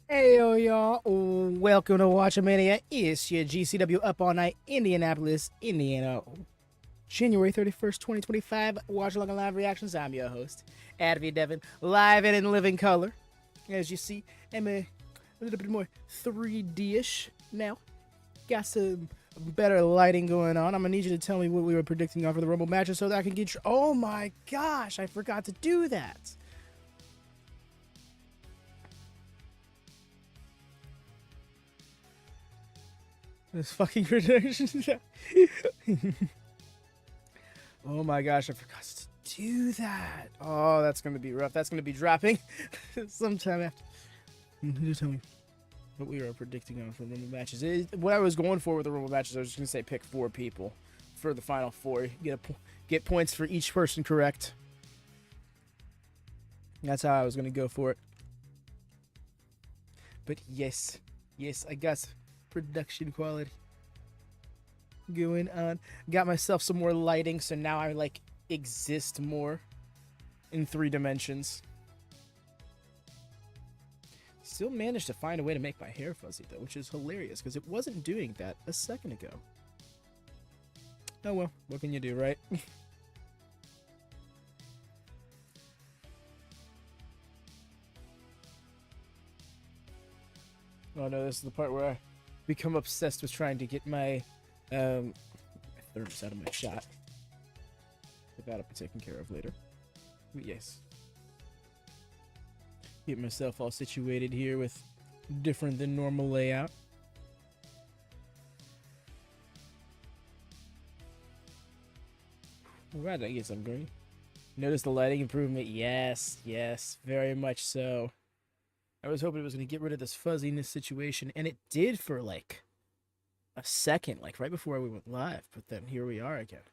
Hey y'all, welcome to WatchaMania. It's your GCW Up All Night, Indianapolis, Indiana, January 31st, 2025, Watchalong Live Reactions. I'm your host, Advy Devin, live and in living color. As you see, I'm a little bit more 3D-ish now. Got some better lighting going on. I'm gonna need you to tell me what we were predicting for the Rumble matches so that I can get your... Oh my gosh, I forgot to do that. This fucking prediction. Oh my gosh, I forgot to do that. Oh, that's gonna be rough. That's gonna be dropping sometime after. You tell me what we were predicting on for the Rumble matches. What I was going for with the Rumble matches, I was just gonna say pick 4 people for the final 4. Get points for each person correct. That's how I was gonna go for it. But yes, I got production quality going on. Got myself some more lighting, so now I like exist more in 3 dimensions. Still managed to find a way to make my hair fuzzy though, which is hilarious because it wasn't doing that a second ago. Oh well, what can you do, right? Oh no, this is the part where I become obsessed with trying to get my thermos out of my shot. But that'll be taken care of later. But yes. Get myself all situated here with different than normal layout. Alright, I guess I'm going. Notice the lighting improvement? Yes, very much so. I was hoping it was going to get rid of this fuzziness situation, and it did for like a second, like right before we went live, but then here we are again.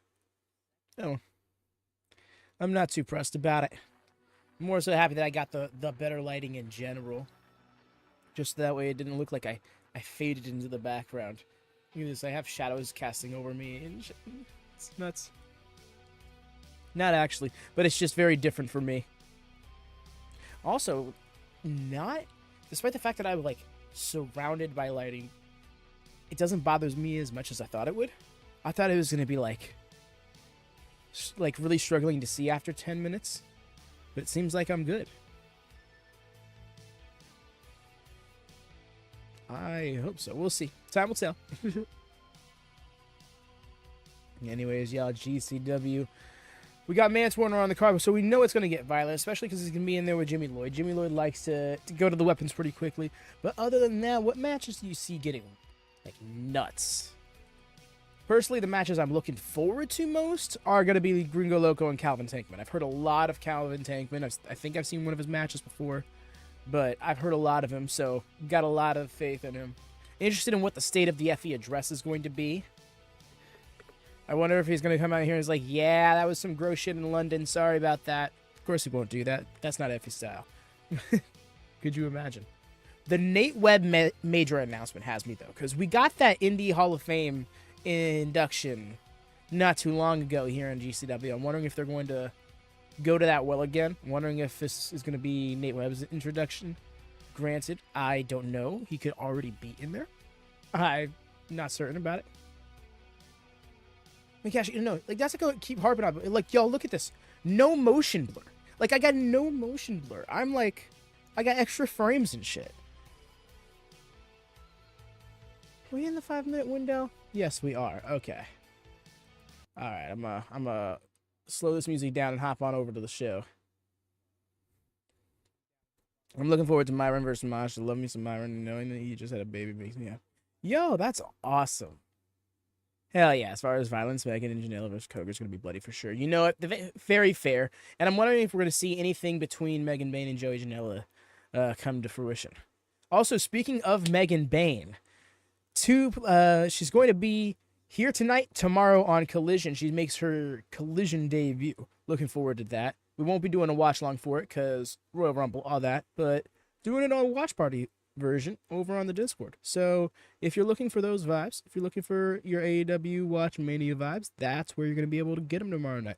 Oh, I'm not too pressed about it. I'm more so happy that I got the better lighting in general. Just that way it didn't look like I faded into the background. Look at this, I have shadows casting over me, and it's nuts. Not actually, but it's just very different for me. Also, despite the fact that I'm like surrounded by lighting, it doesn't bother me as much as I thought it would. I thought it was going to be like really struggling to see after 10 minutes, but it seems like I'm good. I hope so. We'll see. Time will tell. Anyways, y'all, GCW. We got Mance Warner on the card, so we know it's going to get violent, especially because he's going to be in there with Jimmy Lloyd. Jimmy Lloyd likes to go to the weapons pretty quickly. But other than that, what matches do you see getting, like, nuts? Personally, the matches I'm looking forward to most are going to be Gringo, Loco, and Calvin Tankman. I've heard a lot of Calvin Tankman. I think I've seen one of his matches before, but I've heard a lot of him, so got a lot of faith in him. Interested in what the state of the Effy address is going to be. I wonder if he's going to come out here and he's like, yeah, that was some gross shit in London. Sorry about that. Of course he won't do that. That's not Effy style. Could you imagine? The Nate Webb major announcement has me, though, because we got that Indie Hall of Fame induction not too long ago here in GCW. I'm wondering if they're going to go to that well again. I'm wondering if this is going to be Nate Webb's introduction. Granted, I don't know. He could already be in there. I'm not certain about it. Like, actually, no, like, that's like I keep harping on. Like, y'all, look at this. No motion blur. Like, I got no motion blur. I'm like, I got extra frames and shit. Are we in the 5-minute window? Yes, we are. Okay. All right, I'm gonna slow this music down and hop on over to the show. I'm looking forward to Myron versus Masha. Love me some Myron. Knowing that he just had a baby makes me happy. Yo, that's awesome. Hell yeah, as far as violence, Megan and Janela versus Cogar is going to be bloody for sure. You know what? Very fair. And I'm wondering if we're going to see anything between Megan Bayne and Joey Janela come to fruition. Also, speaking of Megan Bayne, she's going to be here tonight, tomorrow on Collision. She makes her Collision debut. Looking forward to that. We won't be doing a watch long for it because Royal Rumble, all that, but doing it on a watch party version over on the Discord. So if you're looking for those vibes, if you're looking for your AEW WatchMania vibes, that's where you're going to be able to get them tomorrow night.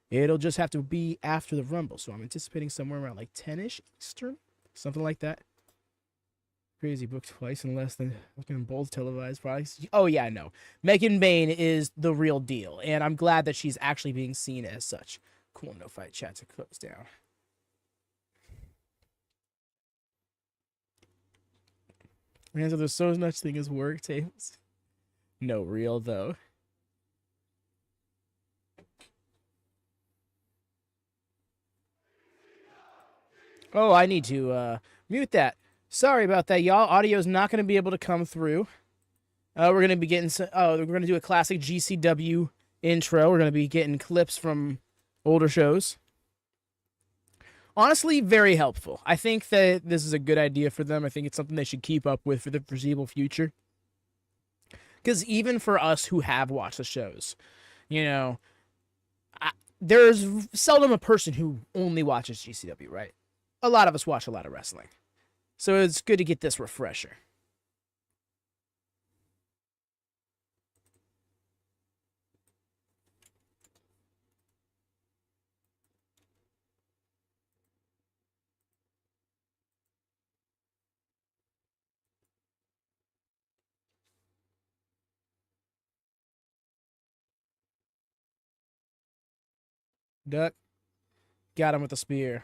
It'll just have to be after the Rumble, so I'm anticipating somewhere around like 10-ish Eastern, something like that. Crazy booked twice in less than fucking both televised products. Oh yeah, no. Megan Bayne is the real deal, and I'm glad that she's actually being seen as such. Cool, no fight chat to close down. Man, so there's so much thing as work tables. No real though. Oh, I need to mute that. Sorry about that, y'all. Audio's not going to be able to come through. We're going to be getting we're going to do a classic GCW intro. We're going to be getting clips from older shows. Honestly, very helpful. I think that this is a good idea for them. I think it's something they should keep up with for the foreseeable future. Because even for us who have watched the shows, you know, there's seldom a person who only watches GCW, right? A lot of us watch a lot of wrestling. So it's good to get this refresher. Duck. Got him with the spear.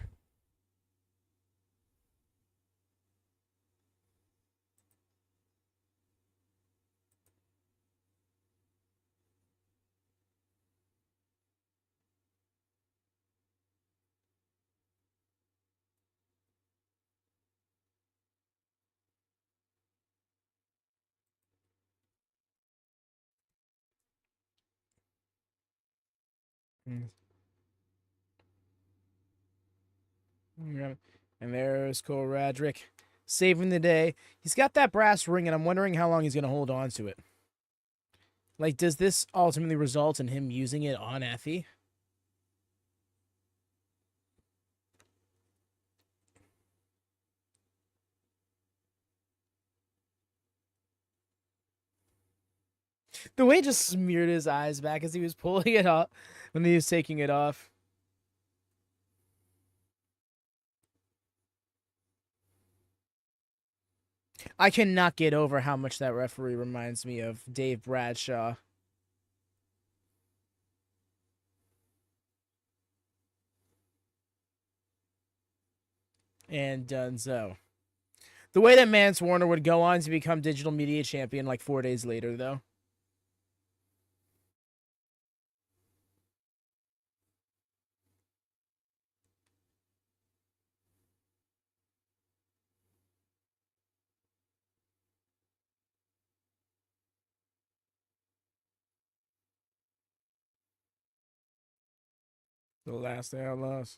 And there's Cole Radrick saving the day. He's got that brass ring, and I'm wondering how long he's going to hold on to it. Like, does this ultimately result in him using it on Effy? The way he just smeared his eyes back as he was pulling it off, when he was taking it off. I cannot get over how much that referee reminds me of Dave Bradshaw. And Dunzo. The way that Mance Warner would go on to become digital media champion like 4 days later, though. The last Outlaws.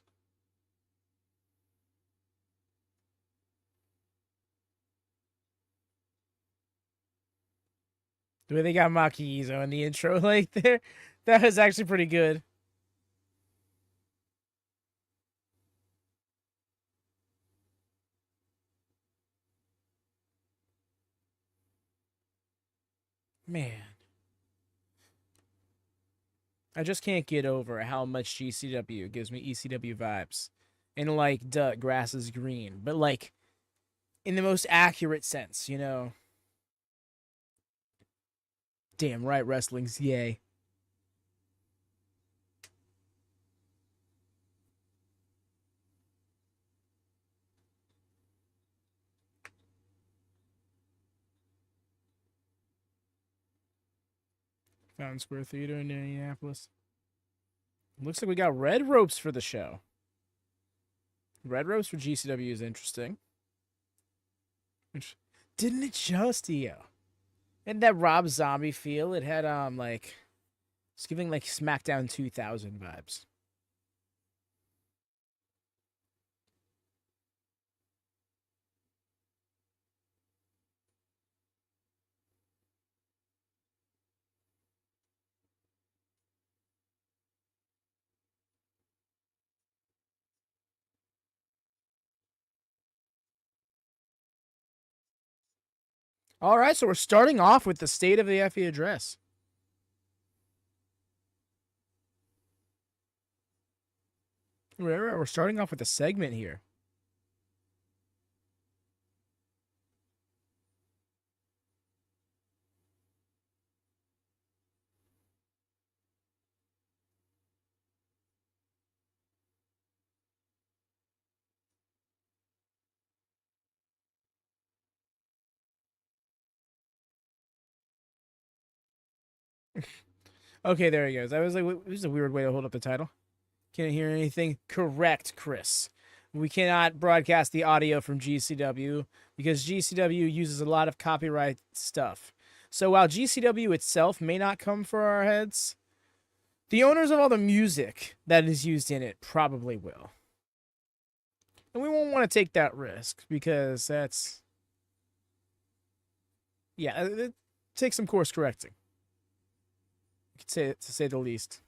The way they got Makiizo in the intro like there, that was actually pretty good. Man. I just can't get over how much GCW gives me ECW vibes. And like, duh, grass is green. But like, in the most accurate sense, you know? Damn right, wrestling's yay. Fountain Square Theater in Indianapolis. Looks like we got red ropes for the show. Red ropes for GCW is interesting. Didn't it just, and that Rob Zombie feel? It had like, it's giving like SmackDown 2000 vibes. All right, so we're starting off with the State of the Effy address. We're starting off with a segment here. Okay, there he goes. I was like, this is a weird way to hold up the title. Can't hear anything. Correct, Chris. We cannot broadcast the audio from GCW because GCW uses a lot of copyright stuff. So while GCW itself may not come for our heads, the owners of all the music that is used in it probably will. And we won't want to take that risk because that's, yeah, it takes some course correcting. You could say it, to say the least.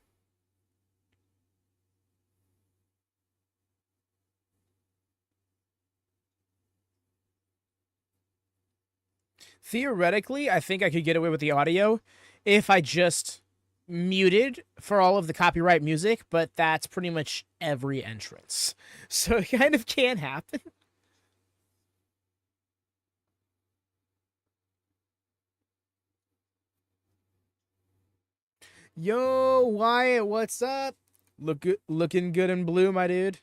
Theoretically, I think I could get away with the audio if I just muted for all of the copyright music, but that's pretty much every entrance. So it kind of can't happen. Yo, Wyatt, what's up? Looking good in blue, my dude.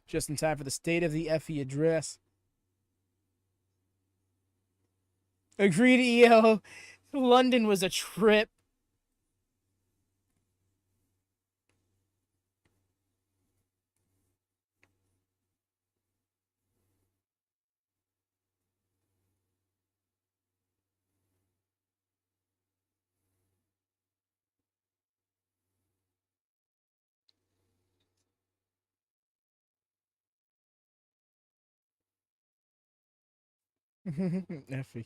Just in time for the state of the Effy address. Agreed, EO. London was a trip. Effy.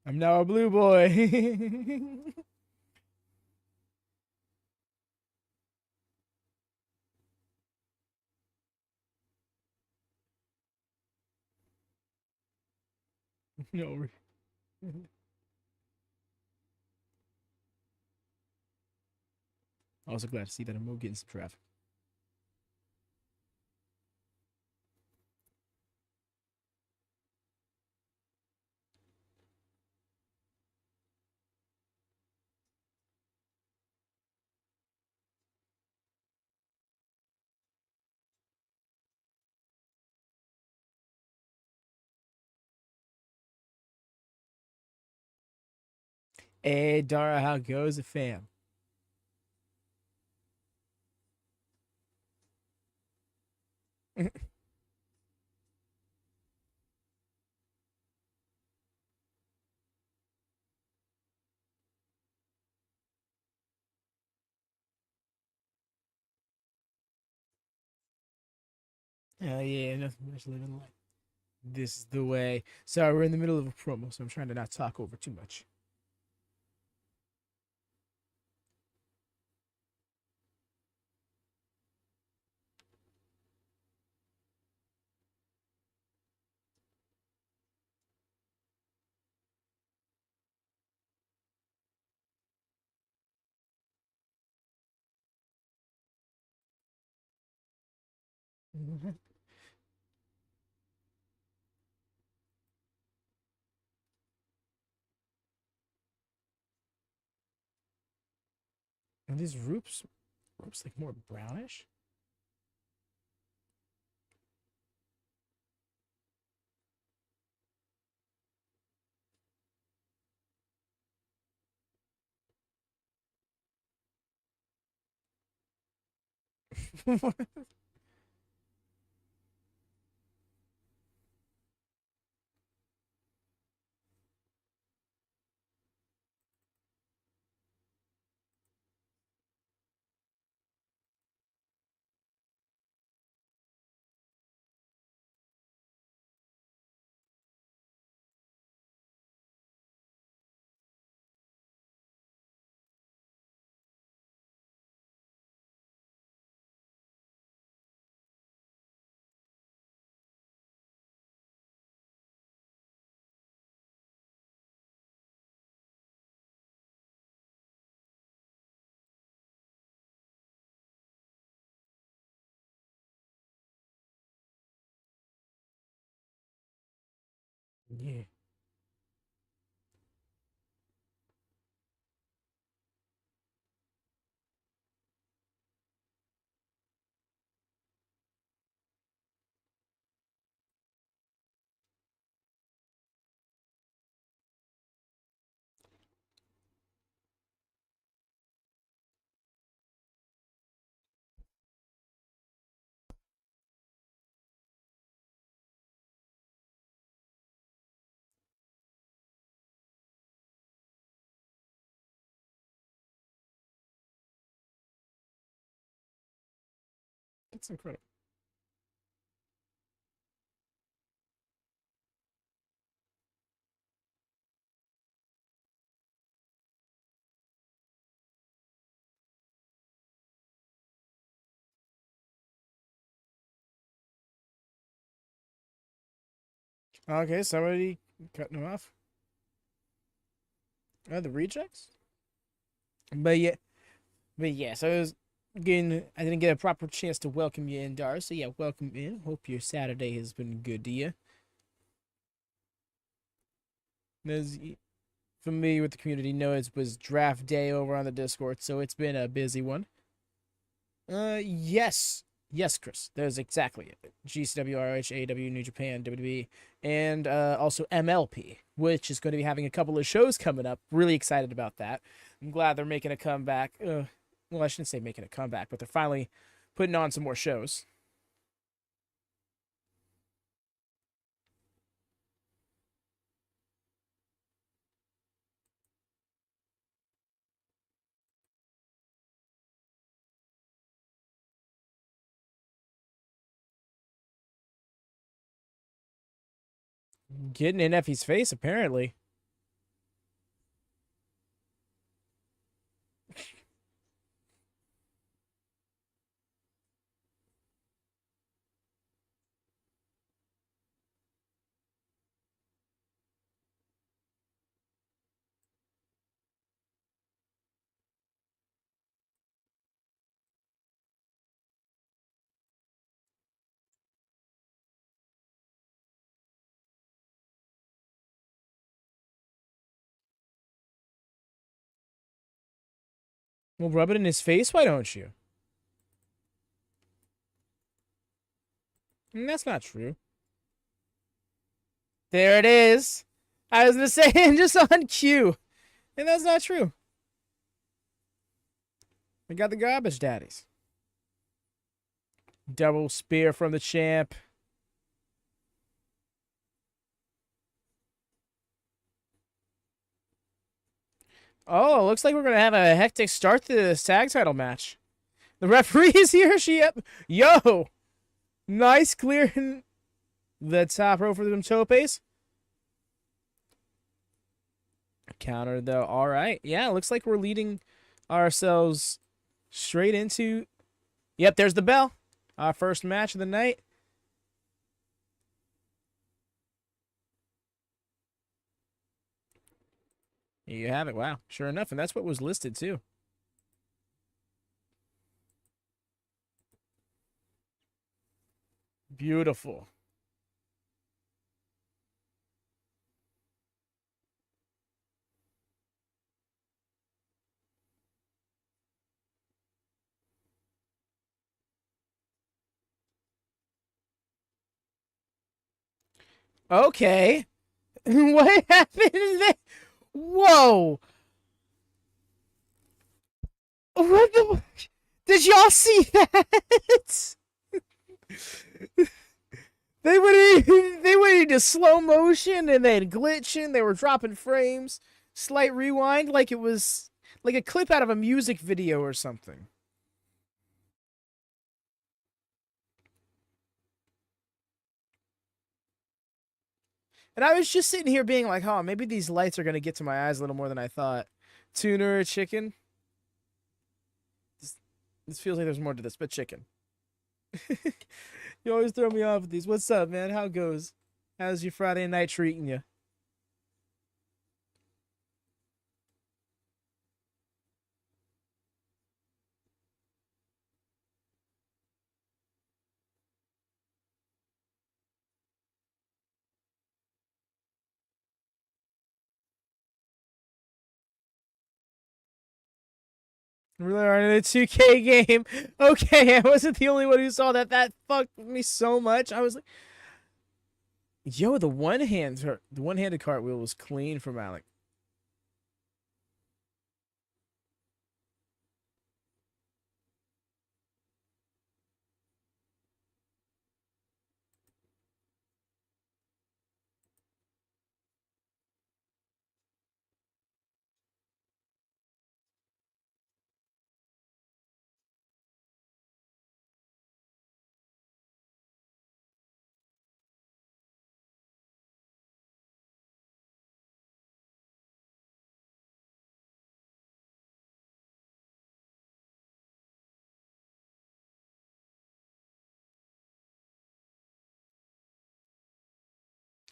I'm now a blue boy. No. Also glad to see that I'm getting some traffic. Hey, Dara, how goes it, fam? Hell yeah, nothing much living life. This is the way. Sorry, we're in the middle of a promo, so I'm trying to not talk over too much. And these ropes like more brownish. Yeah. That's incredible. Okay, somebody cutting him off. The rejects. But yeah, so I didn't get a proper chance to welcome you in, Dar. So yeah, welcome in. Hope your Saturday has been good to you. As familiar with the community know, it was draft day over on the Discord, so it's been a busy one. Yes. Yes, Chris. There's exactly it. GCW, RH, AEW, New Japan, WWE, and also MLP, which is going to be having a couple of shows coming up. Really excited about that. I'm glad they're making a comeback. Well, I shouldn't say making a comeback, but they're finally putting on some more shows. Getting in Effy's face, apparently. Well, rub it in his face, why don't you? That's not true. There it is. I was gonna say, just on cue. And that's not true. We got the Garbage Daddies. Double spear from the champ. Oh, looks like we're going to have a hectic start to the tag title match. The referee is here. Yo! Nice clearing the top row for them topes. Counter, though. All right. Yeah, looks like we're leading ourselves straight into... Yep, there's the bell. Our first match of the night. Here you have it. Wow. Sure enough. And that's what was listed, too. Beautiful. Okay. What happened there? Whoa. What the... Did y'all see that? They went into slow motion and then glitching. They were dropping frames. Slight rewind, like it was like a clip out of a music video or something. And I was just sitting here being like, "Oh, maybe these lights are gonna get to my eyes a little more than I thought." Tuna or chicken? This feels like there's more to this, but chicken. You always throw me off with these. What's up, man? How goes? How's your Friday night treating you? Really are in a 2K game. Okay, I wasn't the only one who saw that. That fucked me so much. I was like, yo, the one-handed cartwheel was clean from Alec.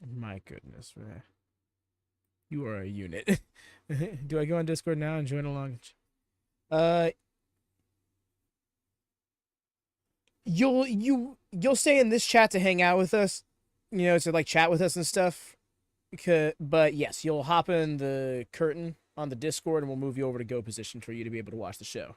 My goodness, man. You are a unit. Do I go on Discord now and join along? Uh, you'll stay in this chat to hang out with us, to like chat with us and stuff. But yes, you'll hop in the curtain on the Discord, and we'll move you over to go position for you to be able to watch the show.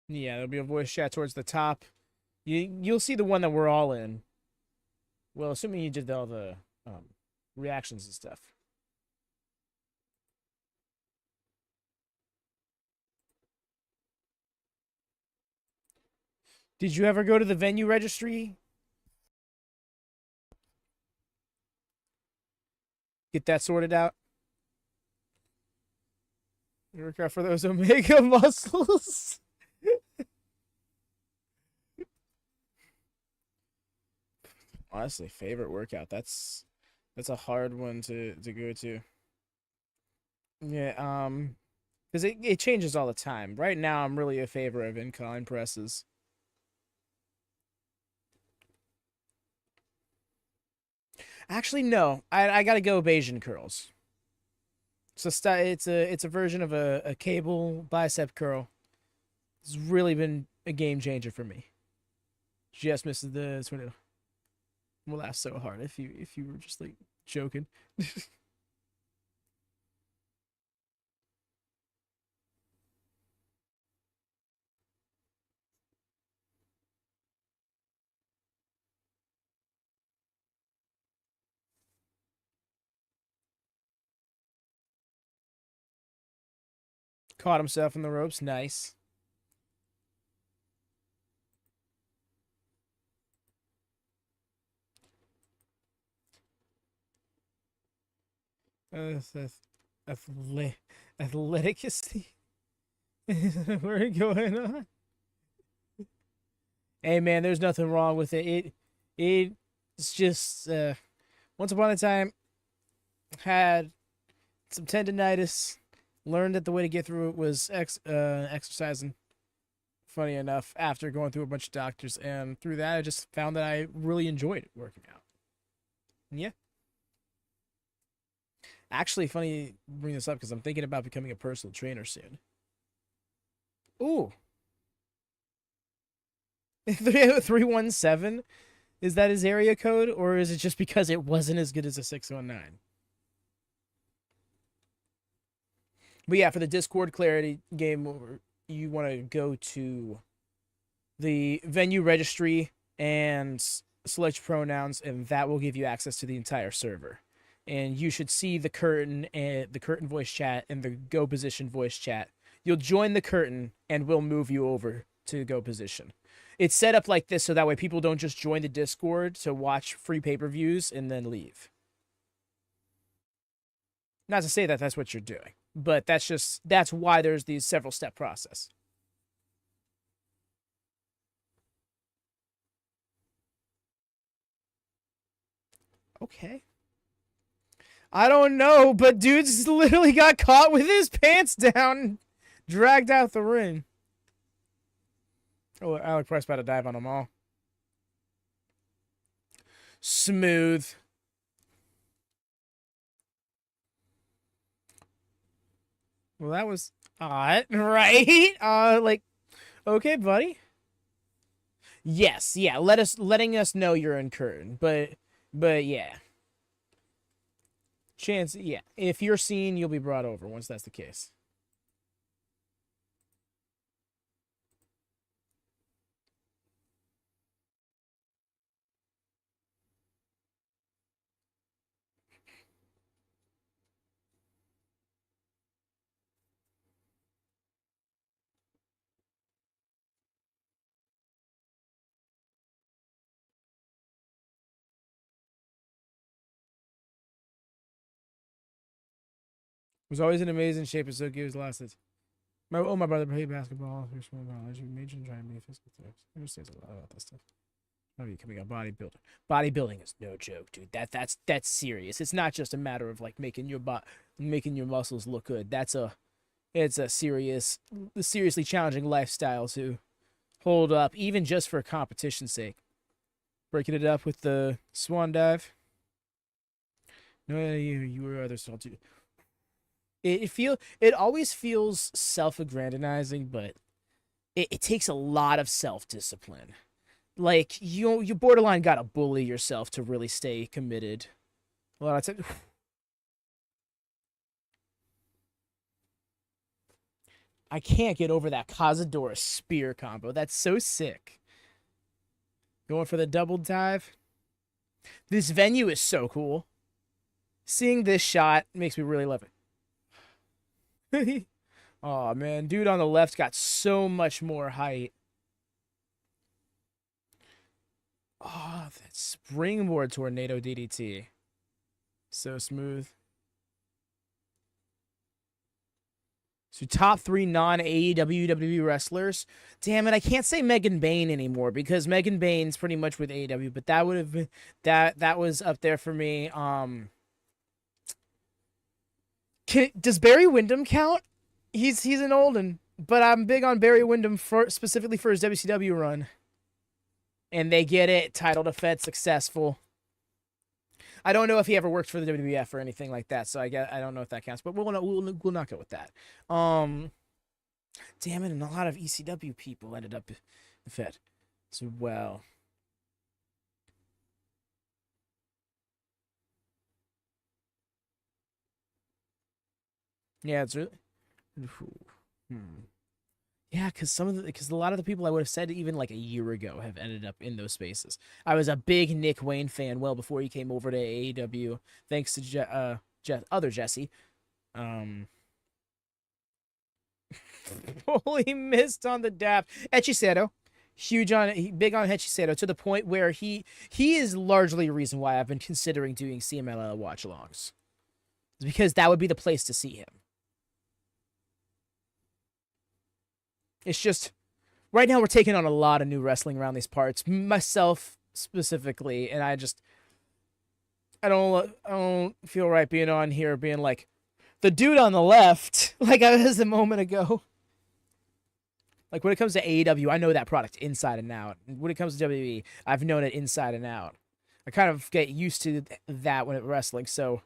Yeah, there'll be a voice chat towards the top. You'll see the one that we're all in. Well, assuming you did all the reactions and stuff. Did you ever go to the venue registry? Get that sorted out? Work out for those omega muscles. Honestly, favorite workout. That's a hard one to go to. Yeah, because it changes all the time. Right now, I'm really a favor of incline presses. Actually, no. I gotta go Bayesian curls. It's a version of a cable bicep curl. It's really been a game changer for me. Just misses the tornado. We'll laugh so hard if you were just like joking. Caught himself in the ropes. Nice. Athleticity. We're going on. Hey man, there's nothing wrong with it. It's just once upon a time had some tendonitis. Learned that the way to get through it was exercising. Funny enough, after going through a bunch of doctors, and through that, I just found that I really enjoyed working out. And yeah. Actually, funny you bring this up because I'm thinking about becoming a personal trainer soon. Ooh. 317? Is that his area code, or is it just because it wasn't as good as a 619? But yeah, for the Discord clarity game, you want to go to the venue registry and select pronouns, and that will give you access to the entire server. And you should see the curtain and the curtain voice chat and the go position voice chat. You'll join the curtain, and we'll move you over to go position. It's set up like this so that way people don't just join the Discord to watch free pay-per-views and then leave. Not to say that that's what you're doing, but that's why there's these several step process. Okay. I don't know, but dude's literally got caught with his pants down and dragged out the ring. Oh, Alec Price about to dive on them all. Smooth. Well, that was odd, right? Like, okay, buddy. Yes, yeah. Letting us know you're in curtain, but yeah. Chance, yeah. If you're seen, you'll be brought over once that's the case. Was always in amazing shape and so good was lasted. My brother played basketball through small knowledge. He majored in trying to be physical therapist. He understands a lot about this stuff. Oh, becoming a bodybuilder. Bodybuilding is no joke, dude. That's serious. It's not just a matter of like making your muscles look good. It's a seriously challenging lifestyle to hold up, even just for competition's sake. Breaking it up with the swan dive. No, you or others don't do. It always feels self-aggrandizing, but it takes a lot of self-discipline. Like you borderline gotta bully yourself to really stay committed. A lot of times. I can't get over that Cazadora spear combo. That's so sick. Going for the double dive. This venue is so cool. Seeing this shot makes me really love it. Oh man, dude on the left got so much more height. Oh, that springboard tornado DDT. So smooth. So top 3 non-AEW WWE wrestlers. Damn it, I can't say Megan Bayne anymore because Megan Bayne's pretty much with AEW, but that would have been that was up there for me. Does Barry Windham count? He's an old one, but I'm big on Barry Windham specifically for his WCW run. And they get it, title defense successful. I don't know if he ever worked for the WWF or anything like that, so I don't know if that counts, but we'll not go with that. Damn it, and a lot of ECW people ended up in Fed as well. Yeah, it's really. Yeah, because a lot of the people I would have said even like a year ago have ended up in those spaces. I was a big Nick Wayne fan well before he came over to AEW, thanks to other Jesse. Holy missed on the dap. Hechicero, big on Hechicero to the point where he is largely a reason why I've been considering doing CMLL watch-alongs. Because that would be the place to see him. It's just right now we're taking on a lot of new wrestling around these parts, myself specifically, and I don't feel right being on here being like the dude on the left, like I was a moment ago. Like when it comes to AEW, I know that product inside and out. When it comes to WWE, I've known it inside and out. I kind of get used to that when it's wrestling, so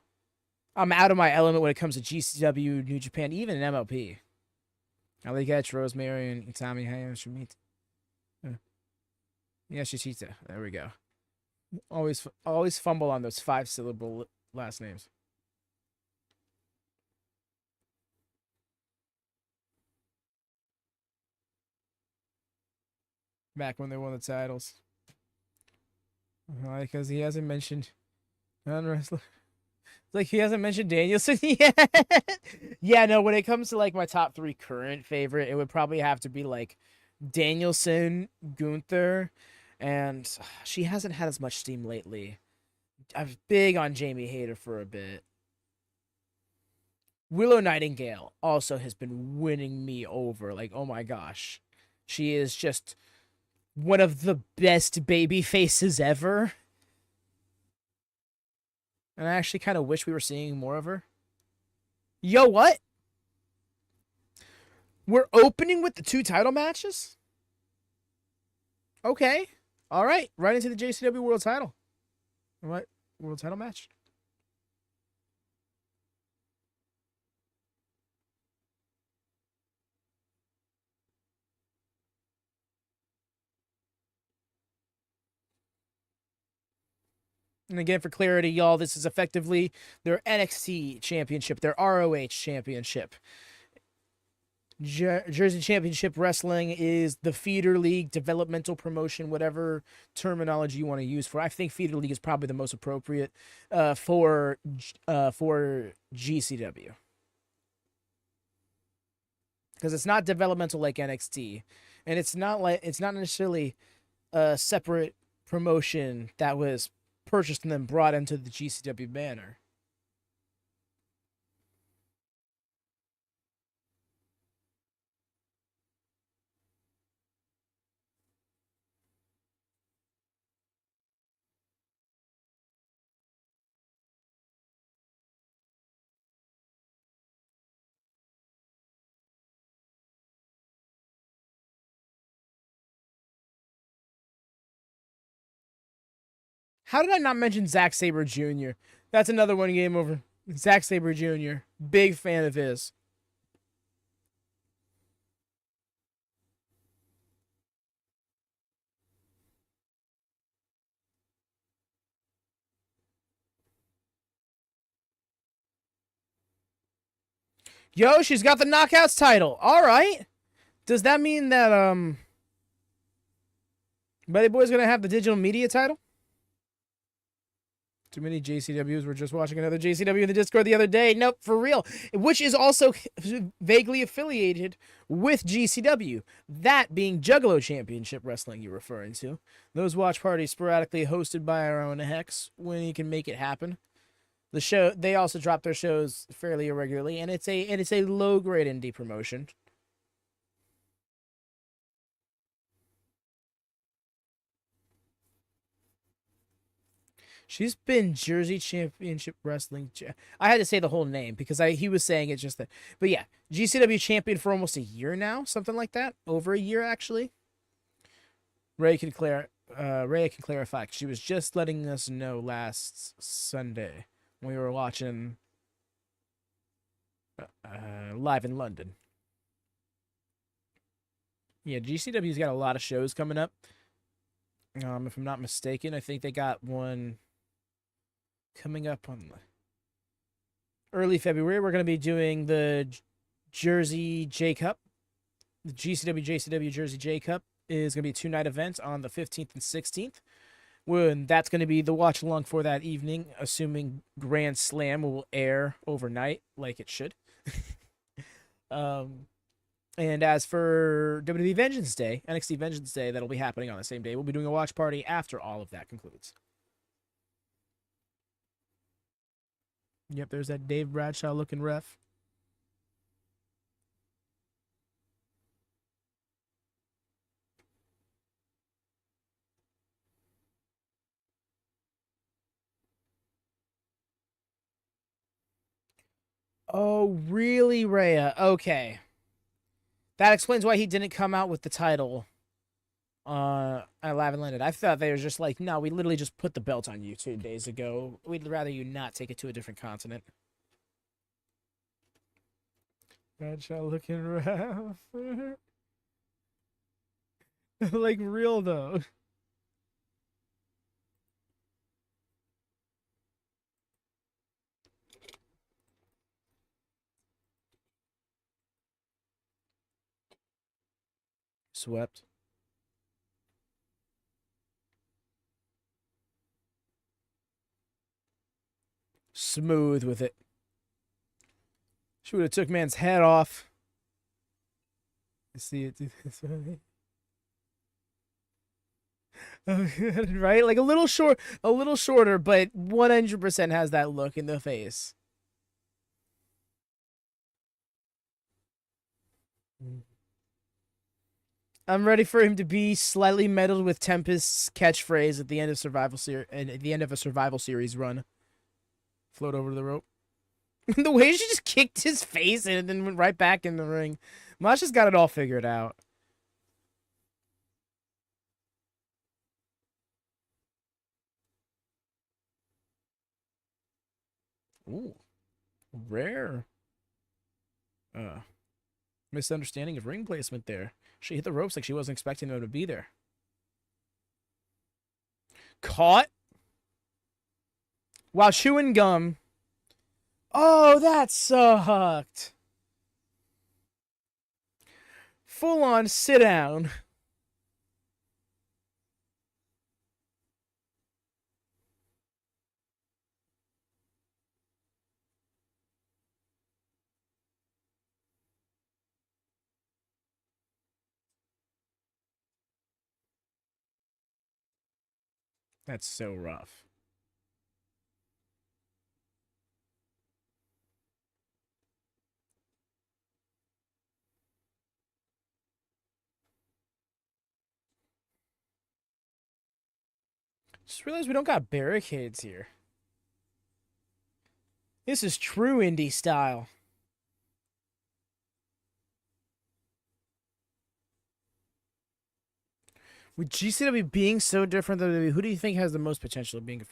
I'm out of my element when it comes to GCW, New Japan, even in MLP. Ali Catch, Rosemary, and Tommy Hayashimita. Yashishita. There we go. Always fumble on those 5-syllable last names. Back when they won the titles. Because he hasn't mentioned non-wrestler. Like he hasn't mentioned Danielson yet. Yeah, no, when it comes to like my top 3 current favorite, it would probably have to be like Danielson, Gunther, and she hasn't had as much steam lately. I was big on Jamie Hayter for a bit. Willow Nightingale also has been winning me over. Like, oh my gosh. She is just one of the best baby faces ever. And I actually kind of wish we were seeing more of her. Yo, what? We're opening with the 2 title matches? Okay. All right. Right into the JCW World title. What? World title match? And again, for clarity, y'all, this is effectively their NXT championship, their ROH championship. Jersey Championship Wrestling is the feeder league, developmental promotion, whatever terminology you want to use for. I think feeder league is probably the most appropriate for GCW, because it's not developmental like NXT, and it's not necessarily a separate promotion that was purchased and then brought into the GCW banner. How did I not mention Zack Sabre Jr.? That's another one game over. Zack Sabre Jr. Big fan of his. Yo, she's got the Knockouts title. All right. Does that mean that Buddy Boy's gonna have the digital media title? Too many JCWs. We're just watching another JCW in the Discord the other day. Nope, for real. Which is also vaguely affiliated with GCW. That being Juggalo Championship Wrestling you're referring to. Those watch parties sporadically hosted by our own Hex when he can make it happen. The show, they also drop their shows fairly irregularly, and it's a low grade indie promotion. She's been Jersey Championship Wrestling. I had to say the whole name because he was saying it just that. But yeah, GCW champion for almost a year now, something like that. Over a year actually. Ray can clarify. She was just letting us know last Sunday when we were watching live in London. Yeah, GCW's got a lot of shows coming up. If I'm not mistaken, I think they got one coming up on early February. We're going to be doing the Jersey J Cup. The JCW Jersey J Cup is going to be a 2-night event on the 15th and 16th. When that's going to be the watch along for that evening, assuming Grand Slam will air overnight like it should. And as for WWE Vengeance Day, NXT Vengeance Day, that'll be happening on the same day. We'll be doing a watch party after all of that concludes. Yep, there's that Dave Bradshaw looking ref. Oh, really, Rhea? Okay. That explains why he didn't come out with the title at Live in London. I thought they were just like, no, we literally just put the belt on you 2 days ago. We'd rather you not take it to a different continent. Bradshaw looking rough. Like, real, though. Swept. Smooth with it. She would have took man's head off. I see it do this way. Right? Like a little shorter, but 100% has that look in the face. I'm ready for him to be slightly meddled with Tempest's catchphrase at the end of a survival series run. Float over the rope. The way she just kicked his face and then went right back in the ring. Masha's got it all figured out. Ooh. Rare. Misunderstanding of ring placement there. She hit the ropes like she wasn't expecting them to be there. Caught. While chewing gum. Oh, that sucked. Full on sit down. That's so rough. Just realized we don't got barricades here. This is true indie style. With GCW being so different than WWE, who do you think has the most potential of being a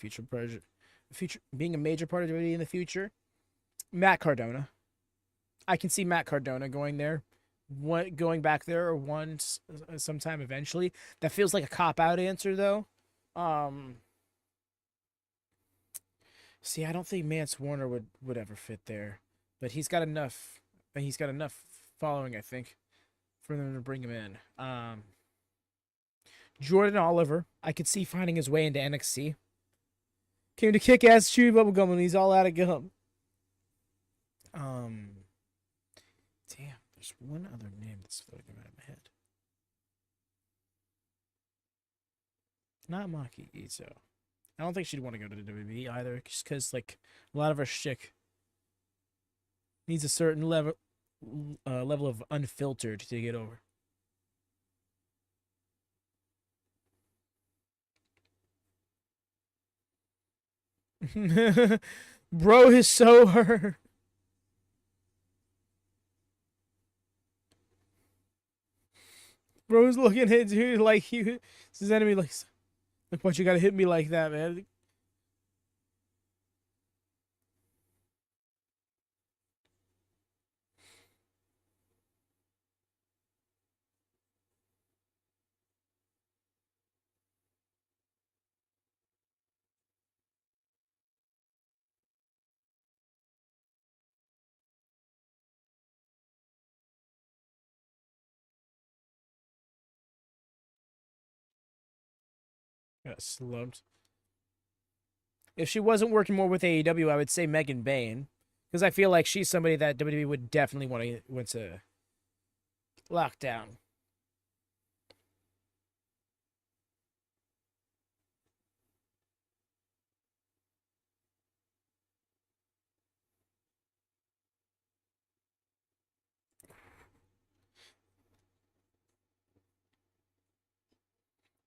being a major part of WWE in the future? Matt Cardona. I can see Matt Cardona going there, going back there or once sometime eventually. That feels like a cop out answer though. Um, See, I don't think Mance Warner would ever fit there, but he's got enough. He's got enough following, I think, for them to bring him in. Jordan Oliver, I could see finding his way into NXT. Came to kick ass, chew bubblegum, and he's all out of gum. Damn, there's one other name that's floating around my head. Not Maki Ito. I don't think she'd want to go to the WWE either, just because like a lot of her shtick needs a certain level of unfiltered to get over. Bro is so hurt. Bro's looking at dude like he his enemy like what you gotta hit me like that, man. Got slumped. If she wasn't working more with AEW, I would say Megan Bayne, because I feel like she's somebody that WWE would definitely want to lock down.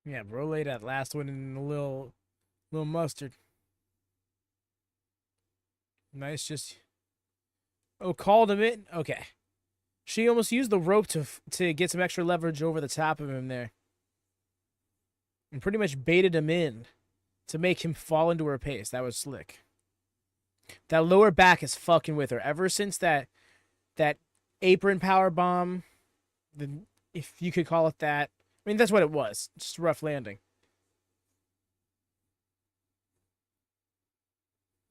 Yeah, bro laid that last one in a little mustard. Nice, just called him in. Okay, she almost used the rope to get some extra leverage over the top of him there, and pretty much baited him in to make him fall into her pace. That was slick. That lower back is fucking with her ever since that apron power bomb, if you could call it that. I mean, that's what it was. Just a rough landing.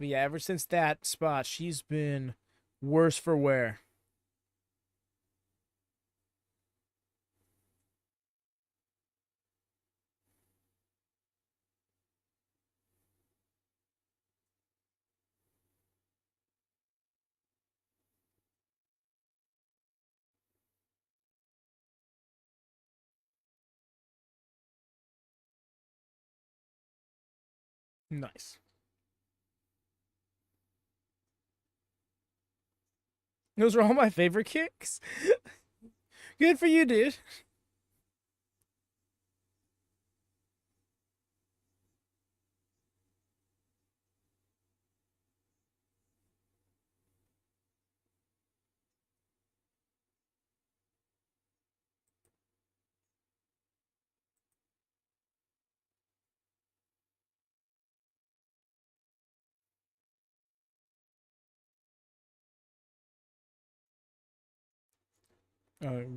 But yeah, ever since that spot, she's been worse for wear. Nice. Those are all my favorite kicks. Good for you, dude.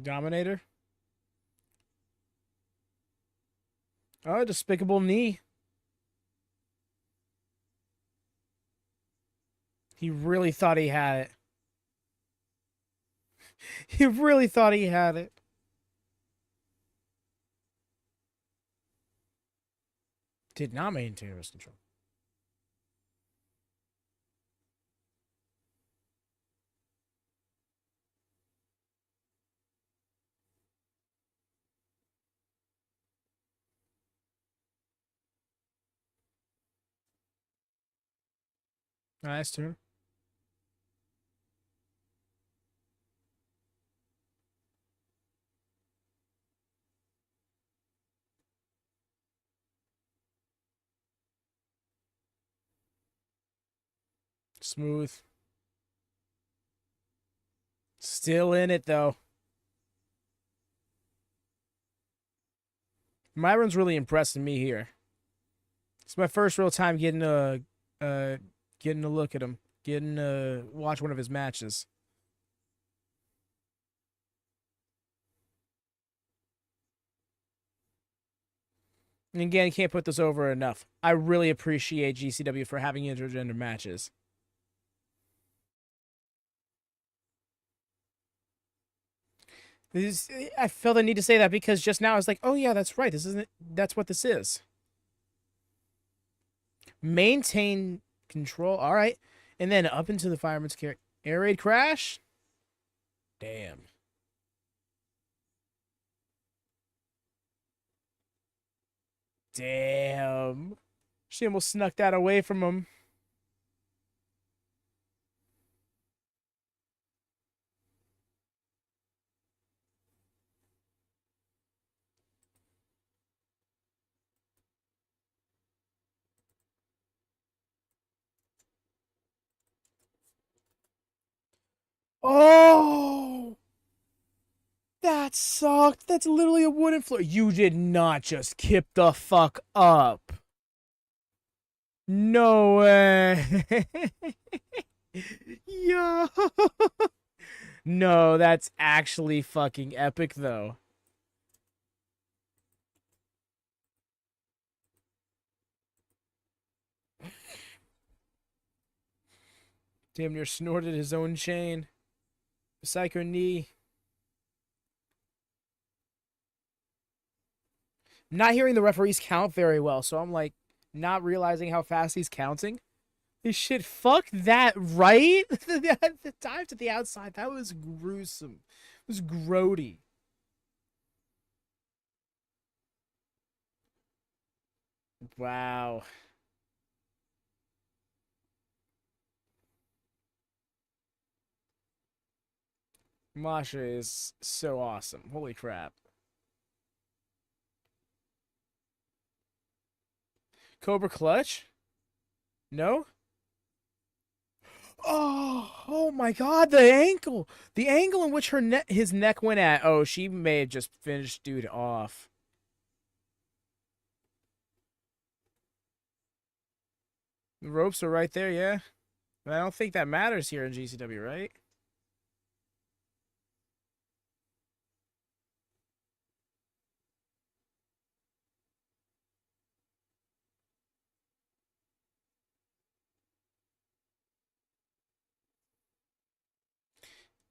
Dominator. Oh, despicable knee. He really thought he had it. He really thought he had it. Did not maintain wrist control. Nice turn. Smooth. Still in it though. Myron's really impressing me here. It's my first real time getting a look at him, getting to watch one of his matches. And again, can't put this over enough. I really appreciate GCW for having intergender matches. I felt the need to say that because just now I was like, oh yeah, that's right. That's what this is. Maintain control. All right. And then up into the fireman's carry. Air raid crash. Damn. Damn. She almost snuck that away from him. Oh! That sucked. That's literally a wooden floor. You did not just kip the fuck up. No way. Yo. No, that's actually fucking epic, though. Damn near snorted his own chain. Psycho knee. I'm not hearing the referees count very well, so I'm like not realizing how fast he's counting. This shit, fuck that, right? The dive to the outside, that was gruesome. It was grody. Wow. Masha is so awesome. Holy crap. Cobra clutch? No? Oh my god, the ankle! The angle in which his neck went at. Oh, she may have just finished dude off. The ropes are right there, yeah. But I don't think that matters here in GCW, right?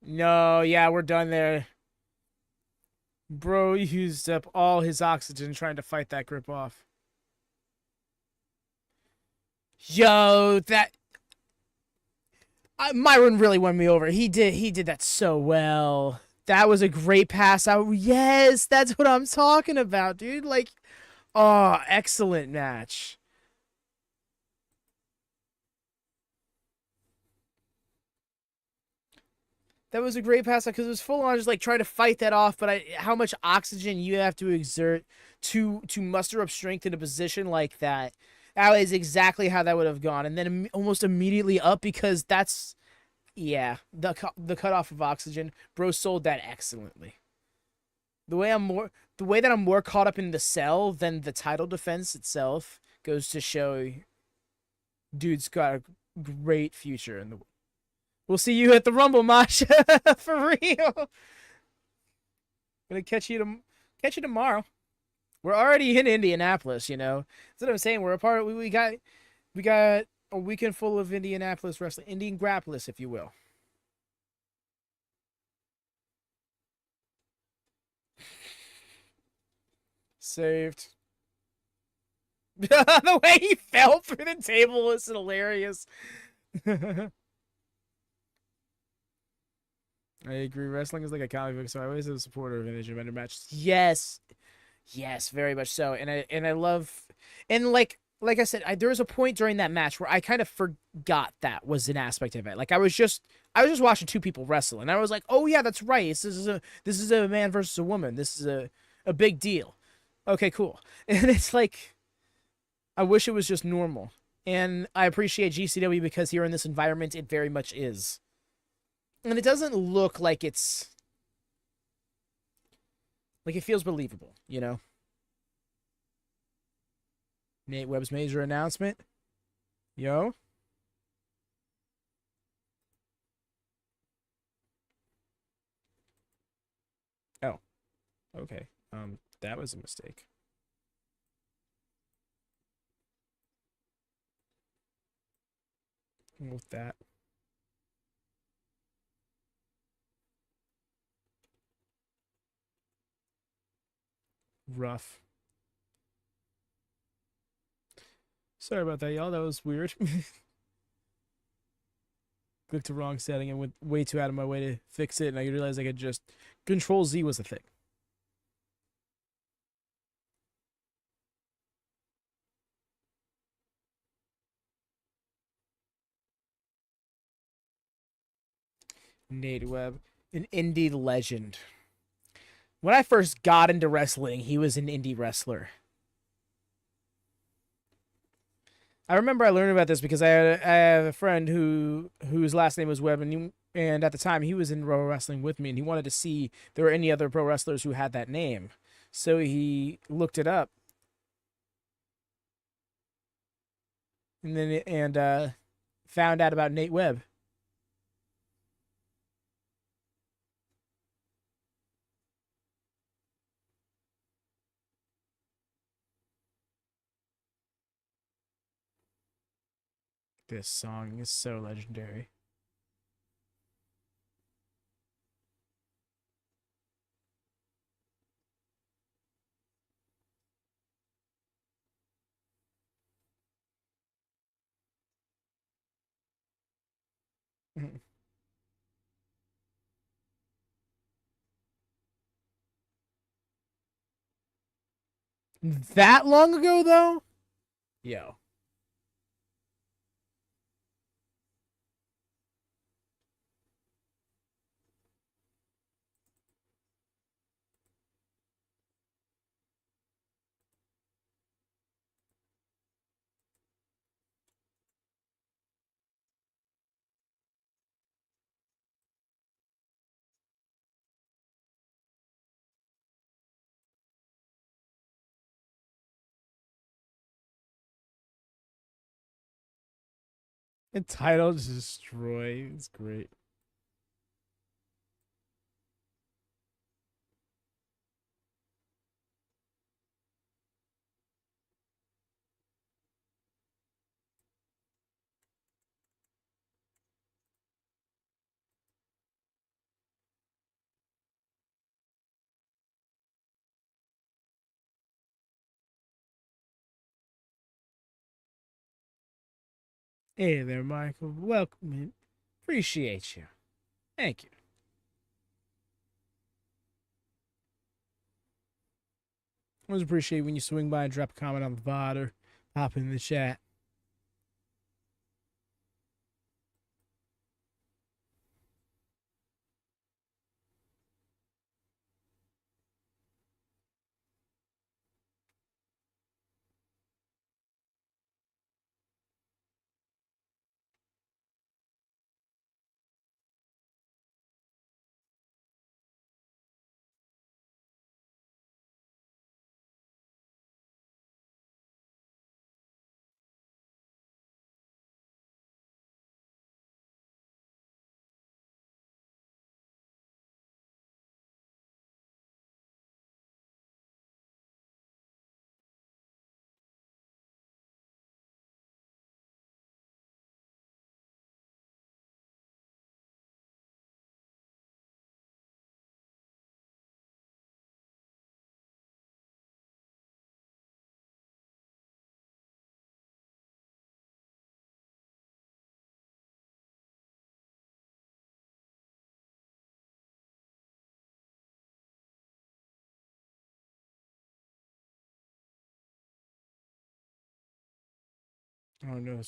No, yeah, we're done there. Bro used up all his oxygen trying to fight that grip off. Yo, that Myron really won me over. He did that so well. That was a great pass out. Yes, that's what I'm talking about, dude. Like, oh, excellent match. That was a great pass out because it was full on just like trying to fight that off, but how much oxygen you have to exert to muster up strength in a position like that. That is exactly how that would have gone, and then almost immediately up because that's yeah the cutoff of oxygen. Bro sold that excellently. The way that I'm more caught up in the cell than the title defense itself goes to show dude's got a great future in the. We'll see you at the Rumble, Masha. For real. Gonna catch you tomorrow. We're already in Indianapolis, you know. That's what I'm saying. We're a part of, we got a weekend full of Indianapolis wrestling, Indian Grappolis, if you will. Saved. The way he fell through the table was hilarious. I agree. Wrestling is like a comic book, so I always am a supporter of intergender matches. Yes, yes, very much so. And I love, and like I said, there was a point during that match where I kind of forgot that was an aspect of it. Like I was just watching two people wrestle, and I was like, oh yeah, that's right. This is a man versus a woman. This is a big deal. Okay, cool. And it's like, I wish it was just normal. And I appreciate GCW because here in this environment, it very much is. And it doesn't look like it's like it feels believable, you know? Nate Webb's major announcement. Yo. Oh. Okay. That was a mistake. With that. Rough. Sorry about that, y'all. That was weird. Clicked the wrong setting and went way too out of my way to fix it, and I realized I could just Control Z was the thing. Nate Webb, an indie legend. When I first got into wrestling, he was an indie wrestler. I remember I learned about this because I have a friend whose last name was Webb, and at the time he was in pro wrestling with me, and he wanted to see if there were any other pro wrestlers who had that name. So he looked it up, and found out about Nate Webb. This song is so legendary. That long ago, though? Yo. Entitled to Destroy. It's great. Hey there, Michael. Welcome in. Appreciate you. Thank you. Always appreciate when you swing by and drop a comment on the VOD or hop in the chat. Oh no.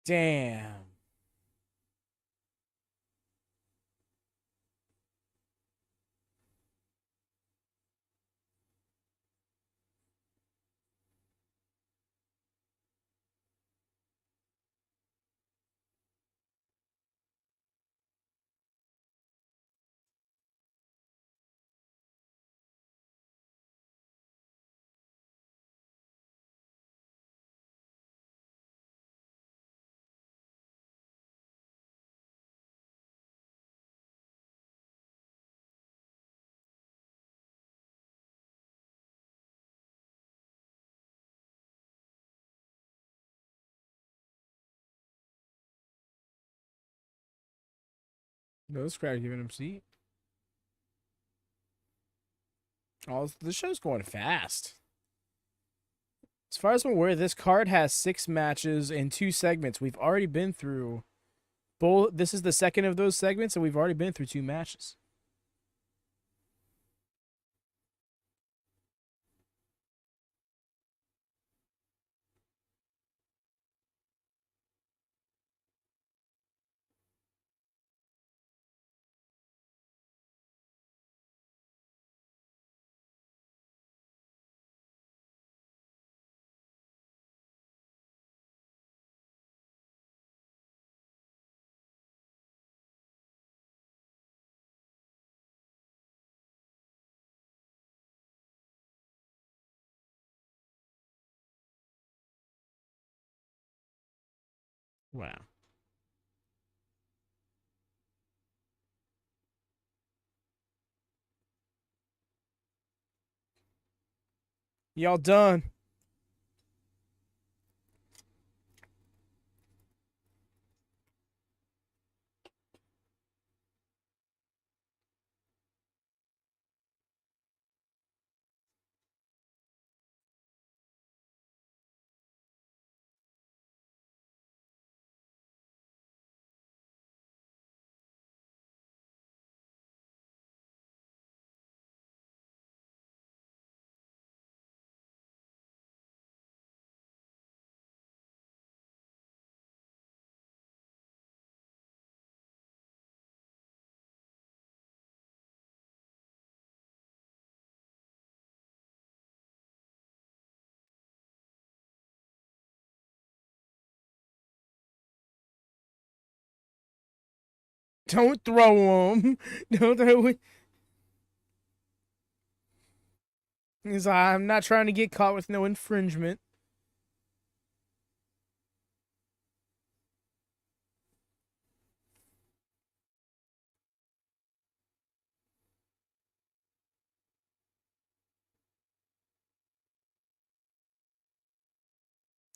Damn. Those crowd giving him seat. Oh, the show's going fast. As far as I'm aware, this card has 6 matches and 2 segments. We've already been through both. This is the second of those segments, and we've already been through 2 matches. Wow. Y'all done. Don't throw him. Don't throw him. He's like, I'm not trying to get caught with no infringement.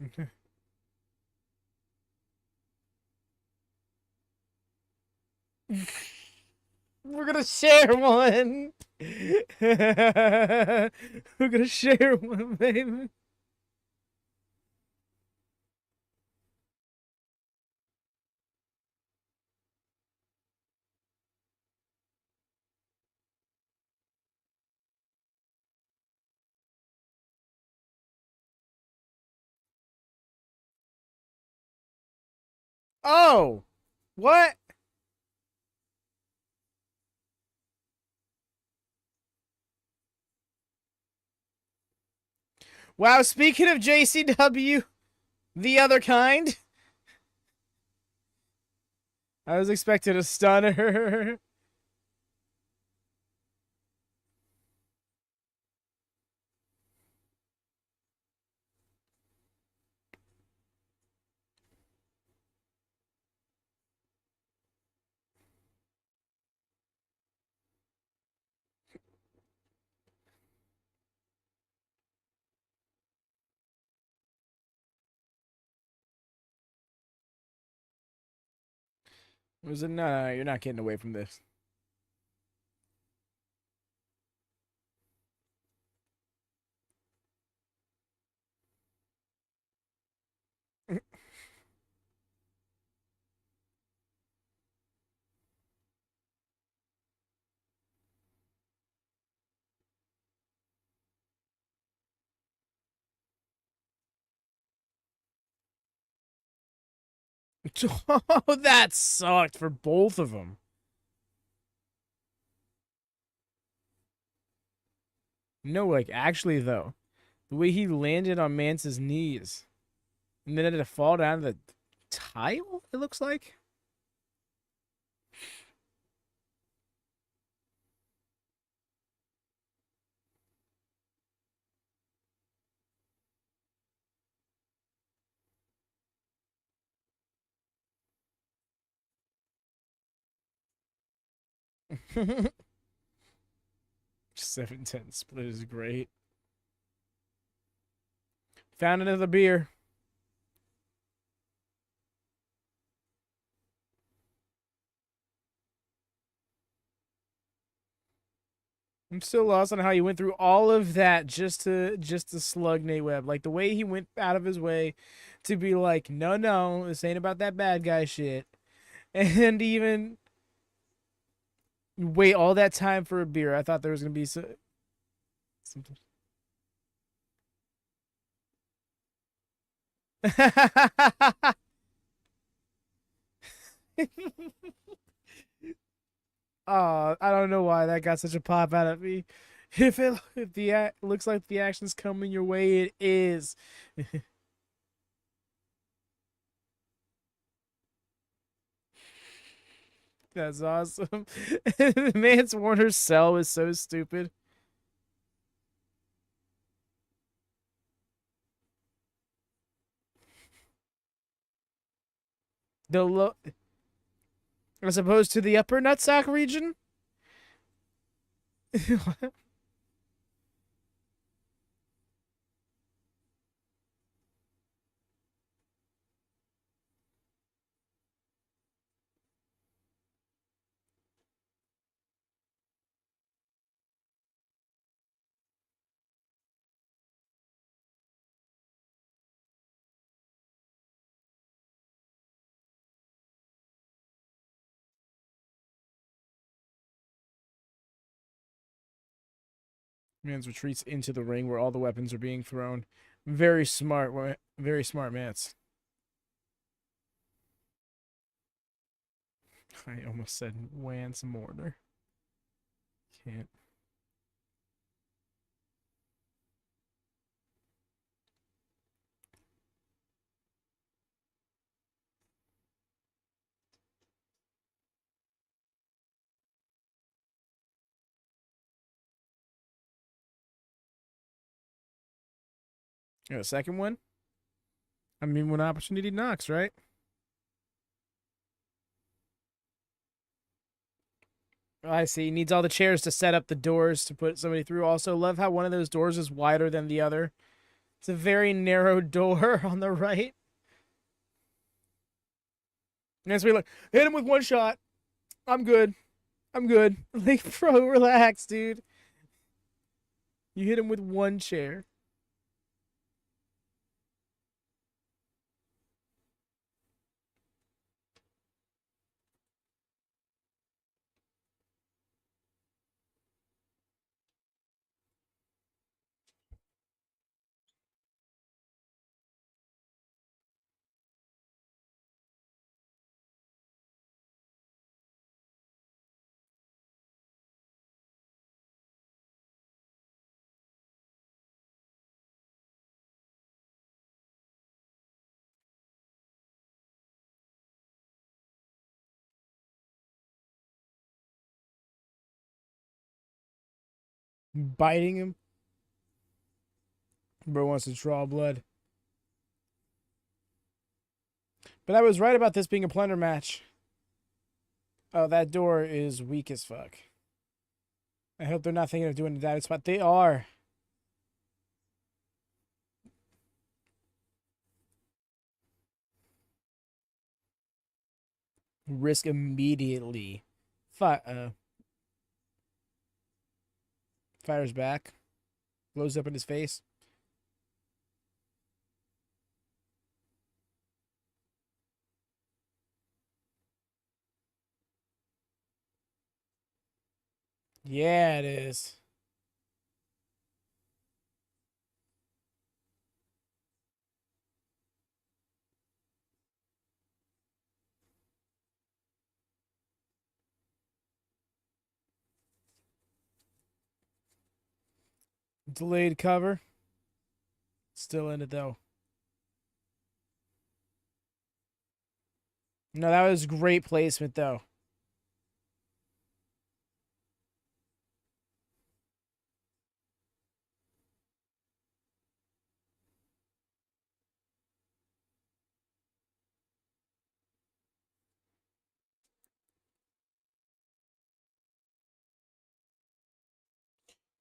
Okay. We're gonna share one. We're gonna share one, baby. Oh, what? Wow, speaking of JCW, the other kind, I was expecting a stunner. Was it? No, no, no, you're not getting away from this. Oh, that sucked for both of them. No, like, actually, though, the way he landed on Mance's knees and then had to fall down the tile, it looks like. Just 7-10 split is great. Found another beer. I'm still lost on how he went through all of that just to slug Nate Webb. Like the way he went out of his way to be like, no, no, this ain't about that bad guy shit. And even wait all that time for a beer. I thought there was gonna be something. Oh, I don't know why that got such a pop out of me. If looks like the action's coming your way, it is. That's awesome. Mance Warner's cell is so stupid. The low, as opposed to the upper nutsack region. Mance retreats into the ring where all the weapons are being thrown. Very smart, very smart, Mance. I almost said Wance Mortar. Can't. A second one? I mean, when opportunity knocks, right? I see. Needs all the chairs to set up the doors to put somebody through. Also, love how one of those doors is wider than the other. It's a very narrow door on the right. And as we look, hit him with one shot. I'm good. I'm good. Like, bro, relax, dude. You hit him with one chair. Biting him. Bro wants to draw blood. But I was right about this being a plunder match. Oh, that door is weak as fuck. I hope they're not thinking of doing the Daddies spot. They are. Risk immediately. Fires back. Blows up in his face. Yeah, it is. Delayed cover. Still in it, though. No, that was great placement, though.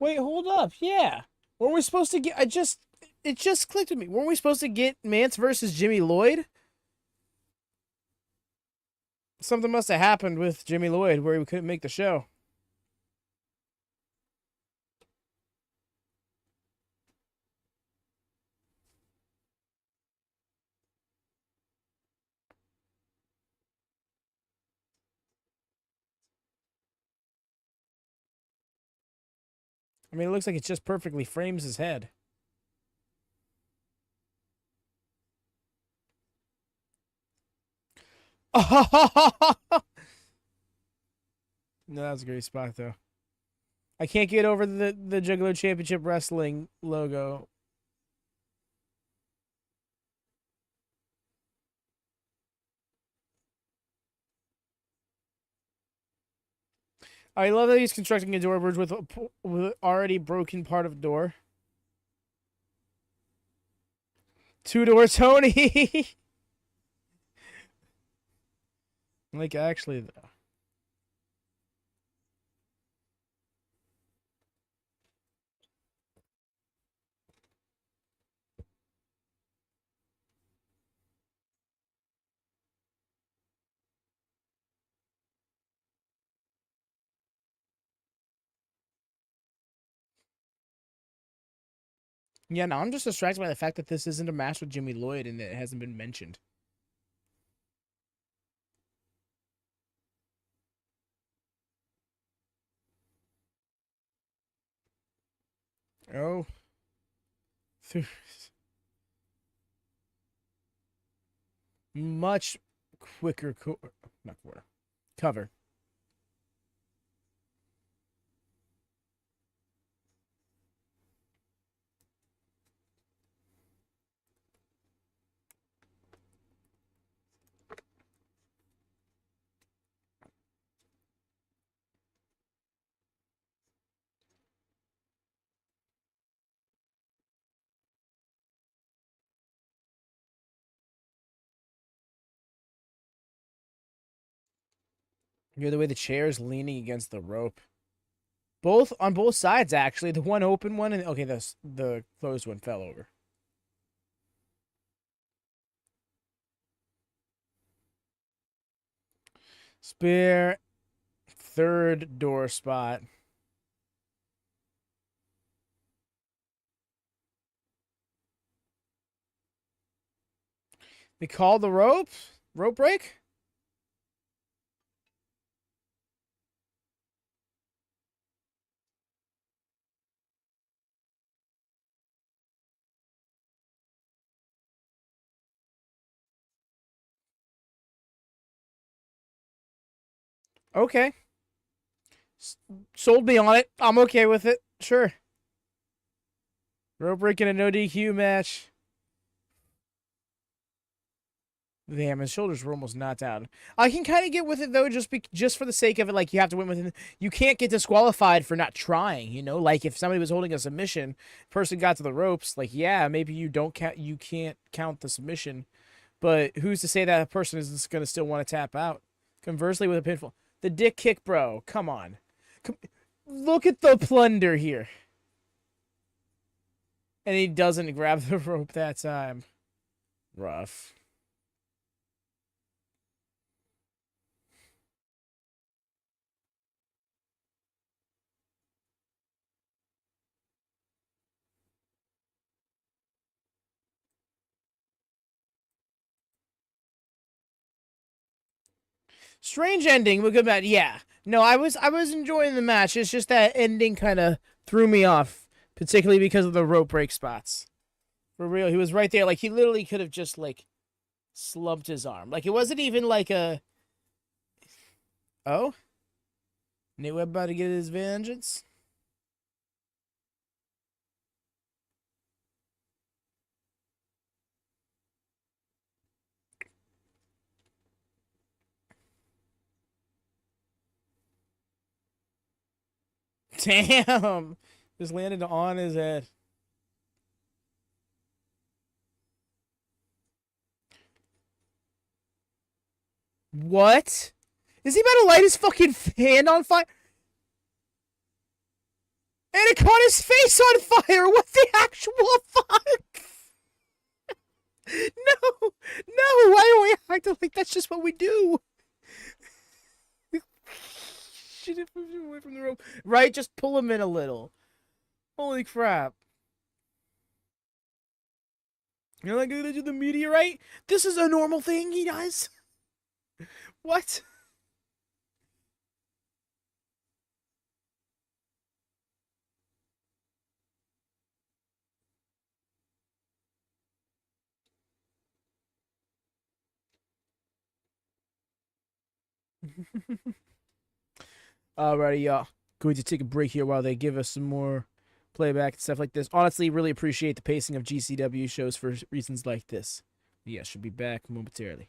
Wait, hold up. Yeah. Weren't we supposed to get... It just clicked with me. Weren't we supposed to get Mance versus Jimmy Lloyd? Something must have happened with Jimmy Lloyd where he couldn't make the show. I mean, it looks like it just perfectly frames his head. No, that was a great spot, though. I can't get over the Juggalo Championship Wrestling logo. I love that he's constructing a door bridge with already broken part of door. Two-door Tony! Like, actually, though. Yeah, no, I'm just distracted by the fact that this isn't a match with Jimmy Lloyd and it hasn't been mentioned. Oh. Much quicker not quarter. Cover. You're the way the chair is leaning against the rope. Both on both sides, actually. The one open one and okay, the closed one fell over. Spare third door spot. They call the rope break. Okay. Sold me on it. I'm okay with it. Sure. Rope break in a no DQ match. Damn, his shoulders were almost knocked out. I can kind of get with it though, just for the sake of it. Like, you have to win with it. You can't get disqualified for not trying. You know, like if somebody was holding a submission, person got to the ropes. Like, yeah, maybe you can't count the submission, but who's to say that person is going to still want to tap out? Conversely, with a pinfall, the dick kick, bro. Come on, look at the plunder here, and he doesn't grab the rope that time. Rough. Strange ending, but good match. Yeah. No, I was enjoying the match. It's just that ending kind of threw me off, particularly because of the rope break spots. For real, he was right there. Like, he literally could have just like slumped his arm. Like, it wasn't even like a. Oh, Nate Webb about to get his vengeance. Damn, just landed on his head. What? Is he about to light his fucking hand on fire? And it caught his face on fire! What the actual fuck? No! No! Why are we acting like that's just what we do? Shit, away from the rope. Right? Just pull him in a little. Holy crap. You're like, gonna do the meteorite? This is a normal thing he does? What? Alrighty, y'all. Going to take a break here while they give us some more playback and stuff like this. Honestly, really appreciate the pacing of GCW shows for reasons like this. Yeah, should be back momentarily.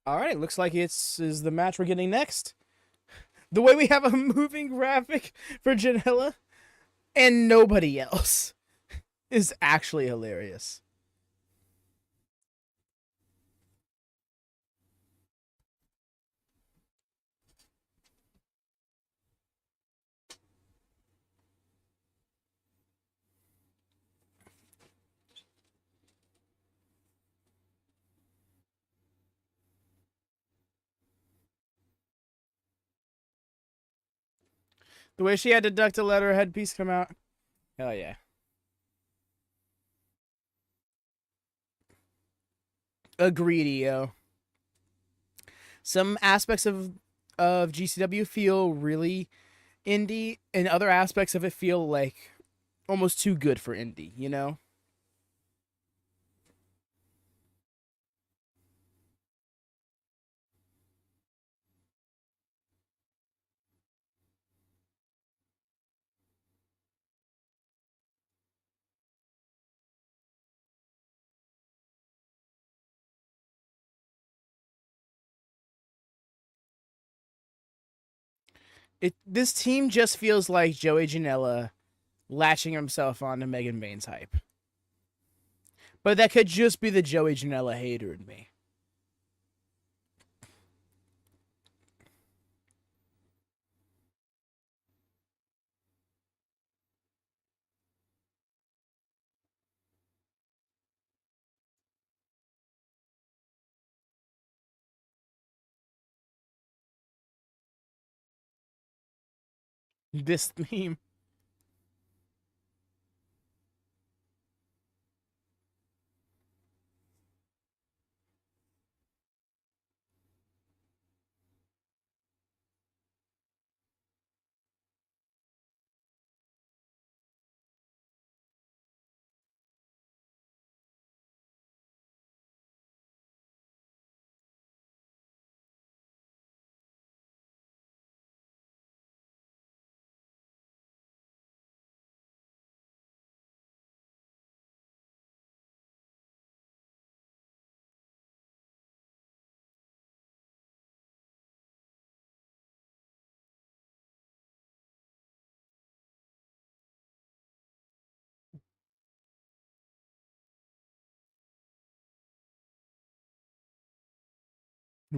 All right, looks like it's is the match we're getting next. The way we have a moving graphic for Janela and nobody else is actually hilarious. The way she had to duck to let her headpiece come out. Hell yeah. Agreed, yo. Some aspects of GCW feel really indie, and other aspects of it feel like almost too good for indie, you know? This team just feels like Joey Janela latching himself onto Megan Bayne's hype. But that could just be the Joey Janela hater in me. This theme.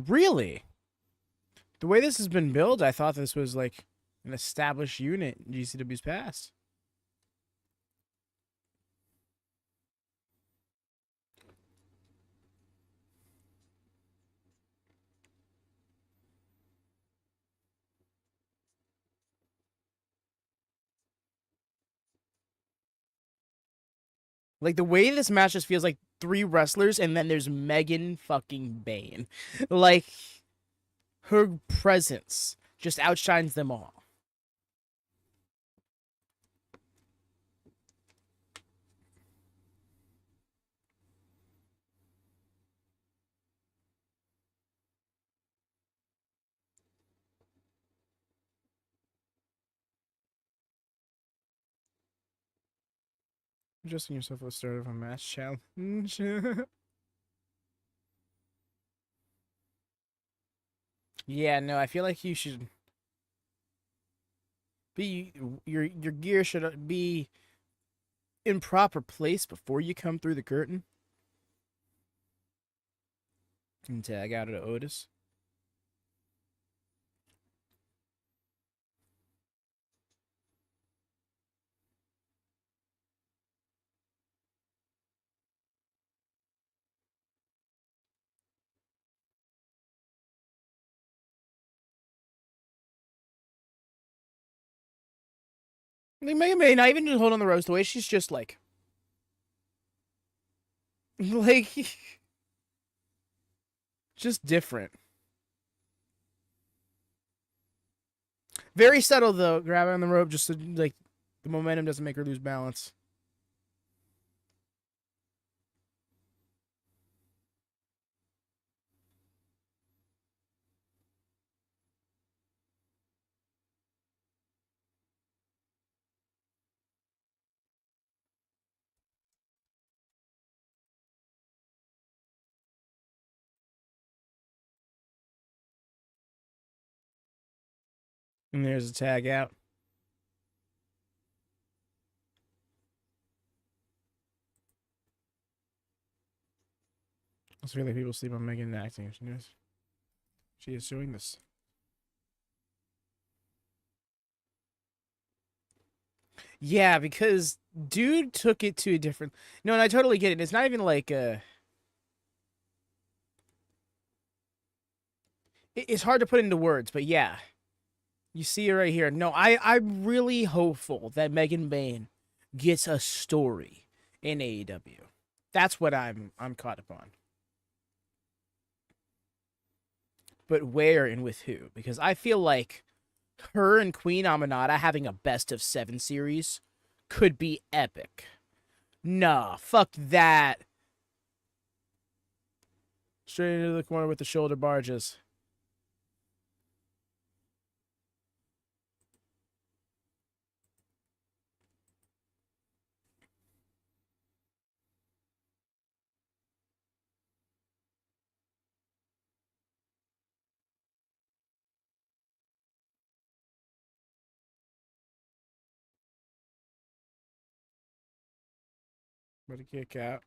Really? The way this has been built, I thought this was like an established unit in GCW's past. Like the way this match just feels like 3 wrestlers and then there's Megan fucking Bayne. Like her presence just outshines them all. Adjusting yourself at the start of a match challenge. Yeah, no, I feel like you should be your gear should be in proper place before you come through the curtain. And tag out to Otis. Like Megan May, not even just hold on the ropes, the way she's just like like just different. Very subtle though, grabbing on the rope just so, like the momentum doesn't make her lose balance. And there's a tag out. It's really people sleep on Megan acting. She is doing this. Yeah, because dude took it to a different. No, and I totally get it. It's not even like it's hard to put into words, but yeah, you see it right here. No, I'm really hopeful that Megan Bayne gets a story in AEW. That's what I'm caught upon. But where and with who? Because I feel like her and Queen Aminata having a best of 7 series could be epic. Nah, fuck that. Straight into the corner with the shoulder barges. But a kick out.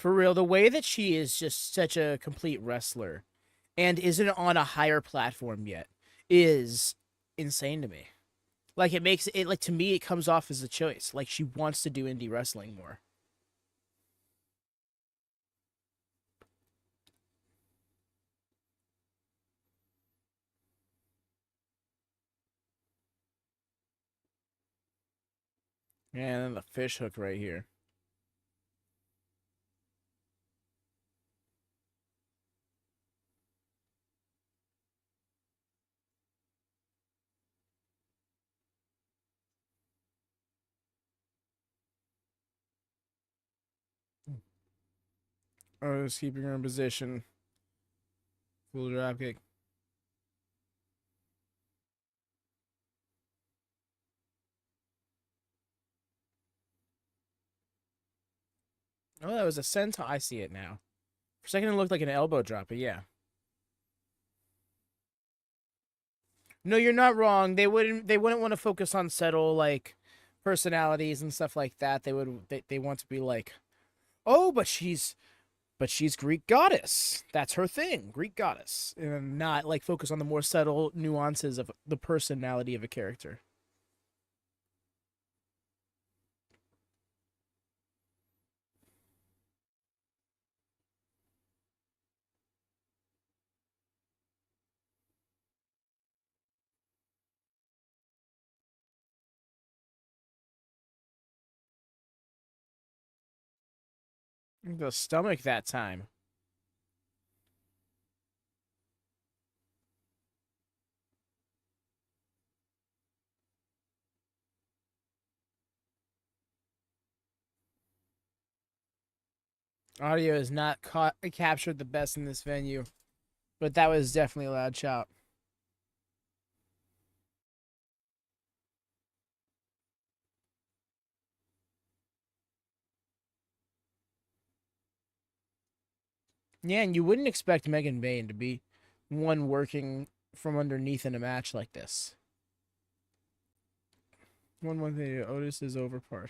For real, the way that she is just such a complete wrestler and isn't on a higher platform yet is insane to me. Like, it makes it, like, to me, it comes off as a choice. Like, she wants to do indie wrestling more. And then the fish hook right here. Oh, just keeping her in position. Full drop kick. Oh, that was a senton. I see it now. For a second, it looked like an elbow drop, but yeah. No, you're not wrong. They wouldn't want to focus on subtle, like, personalities and stuff like that. They want to be like, oh, but she's Greek goddess. That's her thing, Greek goddess, and not like focus on the more subtle nuances of the personality of a character. The stomach that time. Audio is not captured the best in this venue, but that was definitely a loud shout. Yeah, and you wouldn't expect Megan Bayne to be one working from underneath in a match like this. One thing, Otis is over part.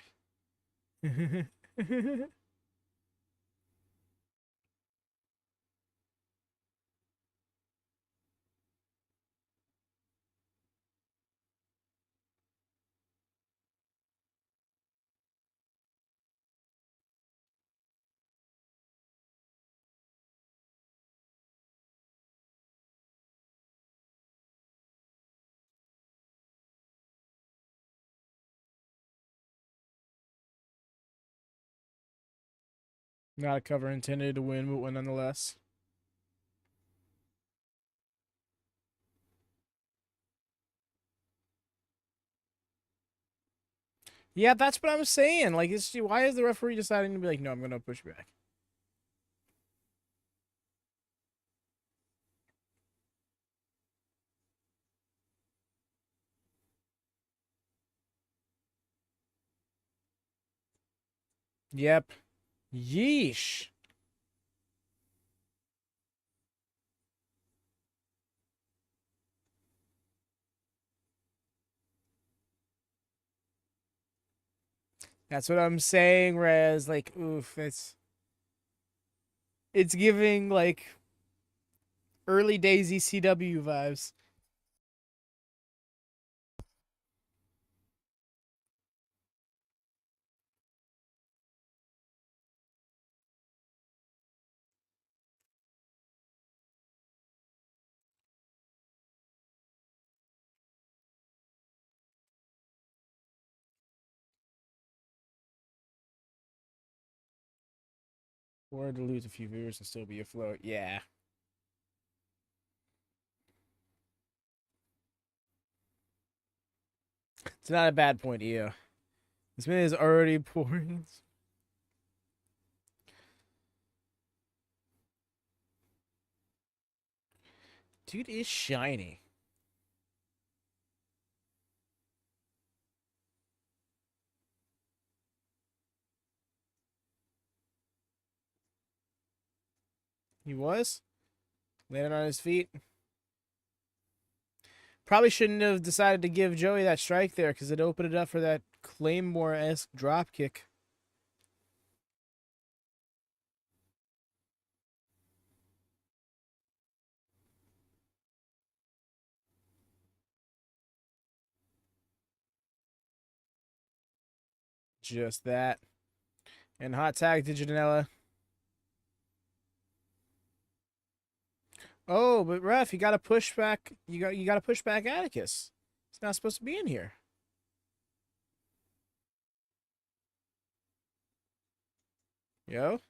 Not a cover intended to win, but nonetheless. Yeah, that's what I'm saying. Like, why is the referee deciding to be like, no, I'm going to push you back? Yep. Yeesh. That's what I'm saying, Rez. Like, oof, it's giving like early days ECW vibes. Or to lose a few viewers and still be afloat. Yeah. It's not a bad point, EO. This man is already pouring. Dude is shiny. He was? Landing on his feet. Probably shouldn't have decided to give Joey that strike there because it opened it up for that Claymore-esque drop kick. Just that. And hot tag to Janela. Oh, but ref, you gotta push back. You gotta push back Atticus. He's not supposed to be in here. Yo.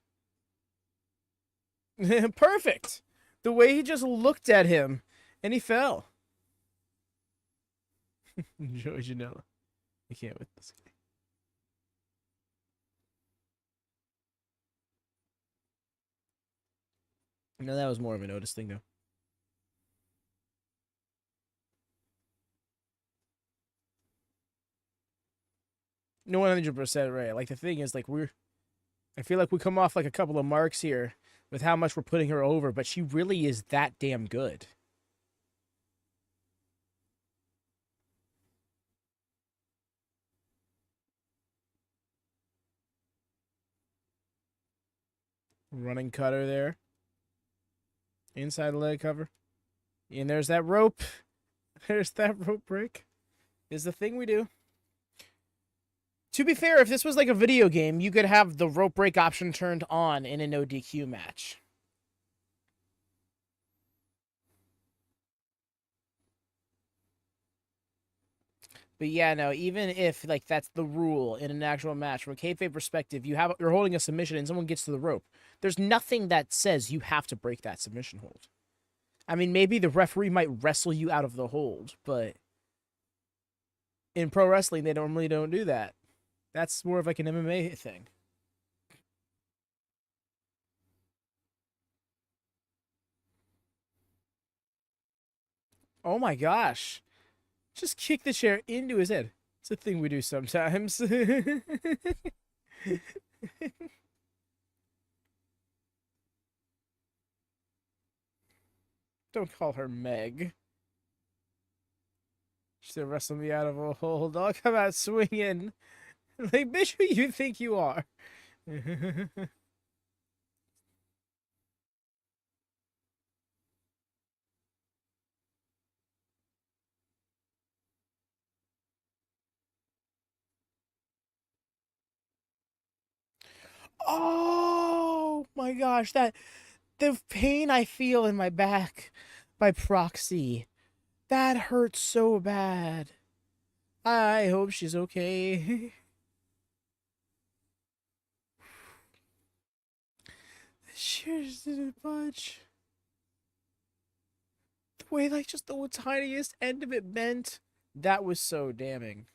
Perfect. The way he just looked at him, and he fell. Enjoy Janela. I can't with this guy. No, that was more of an Otis thing, though. No, 100% right. Like, the thing is, like, I feel like we come off like a couple of marks here with how much we're putting her over, but she really is that damn good. Running cutter there. Inside leg cover. And there's that rope. There's that rope break. Is the thing we do. To be fair, if this was like a video game, you could have the rope break option turned on in a no DQ match. But yeah, no, even if like that's the rule in an actual match, from a kayfabe perspective, you're holding a submission and someone gets to the rope. There's nothing that says you have to break that submission hold. I mean, maybe the referee might wrestle you out of the hold, but in pro wrestling, they normally don't do that. That's more of like an MMA thing. Oh my gosh. Just kick the chair into his head. It's a thing we do sometimes. Don't call her Meg. She's gonna wrestle me out of a hold. I'll come out swinging. Like, bitch, who you think you are? Oh my gosh, the pain I feel in my back by proxy. That hurts so bad. I hope she's okay. Cheers to the punch. The way, like, just the tiniest end of it bent. That was so damning.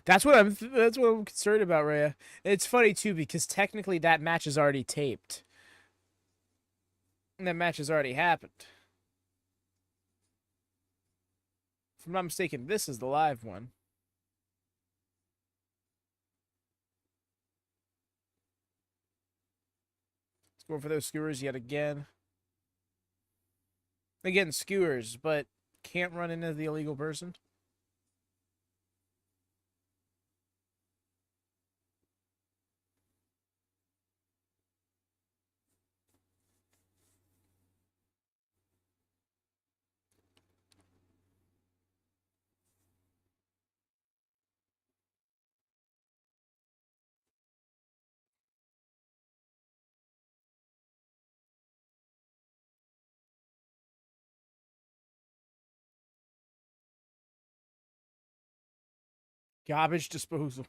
That's what I'm concerned about, Rhea. It's funny too because technically that match is already taped. And that match has already happened. If I'm not mistaken, this is the live one. Let's go for those skewers yet again. Again, skewers, but can't run into the illegal person. Garbage disposal.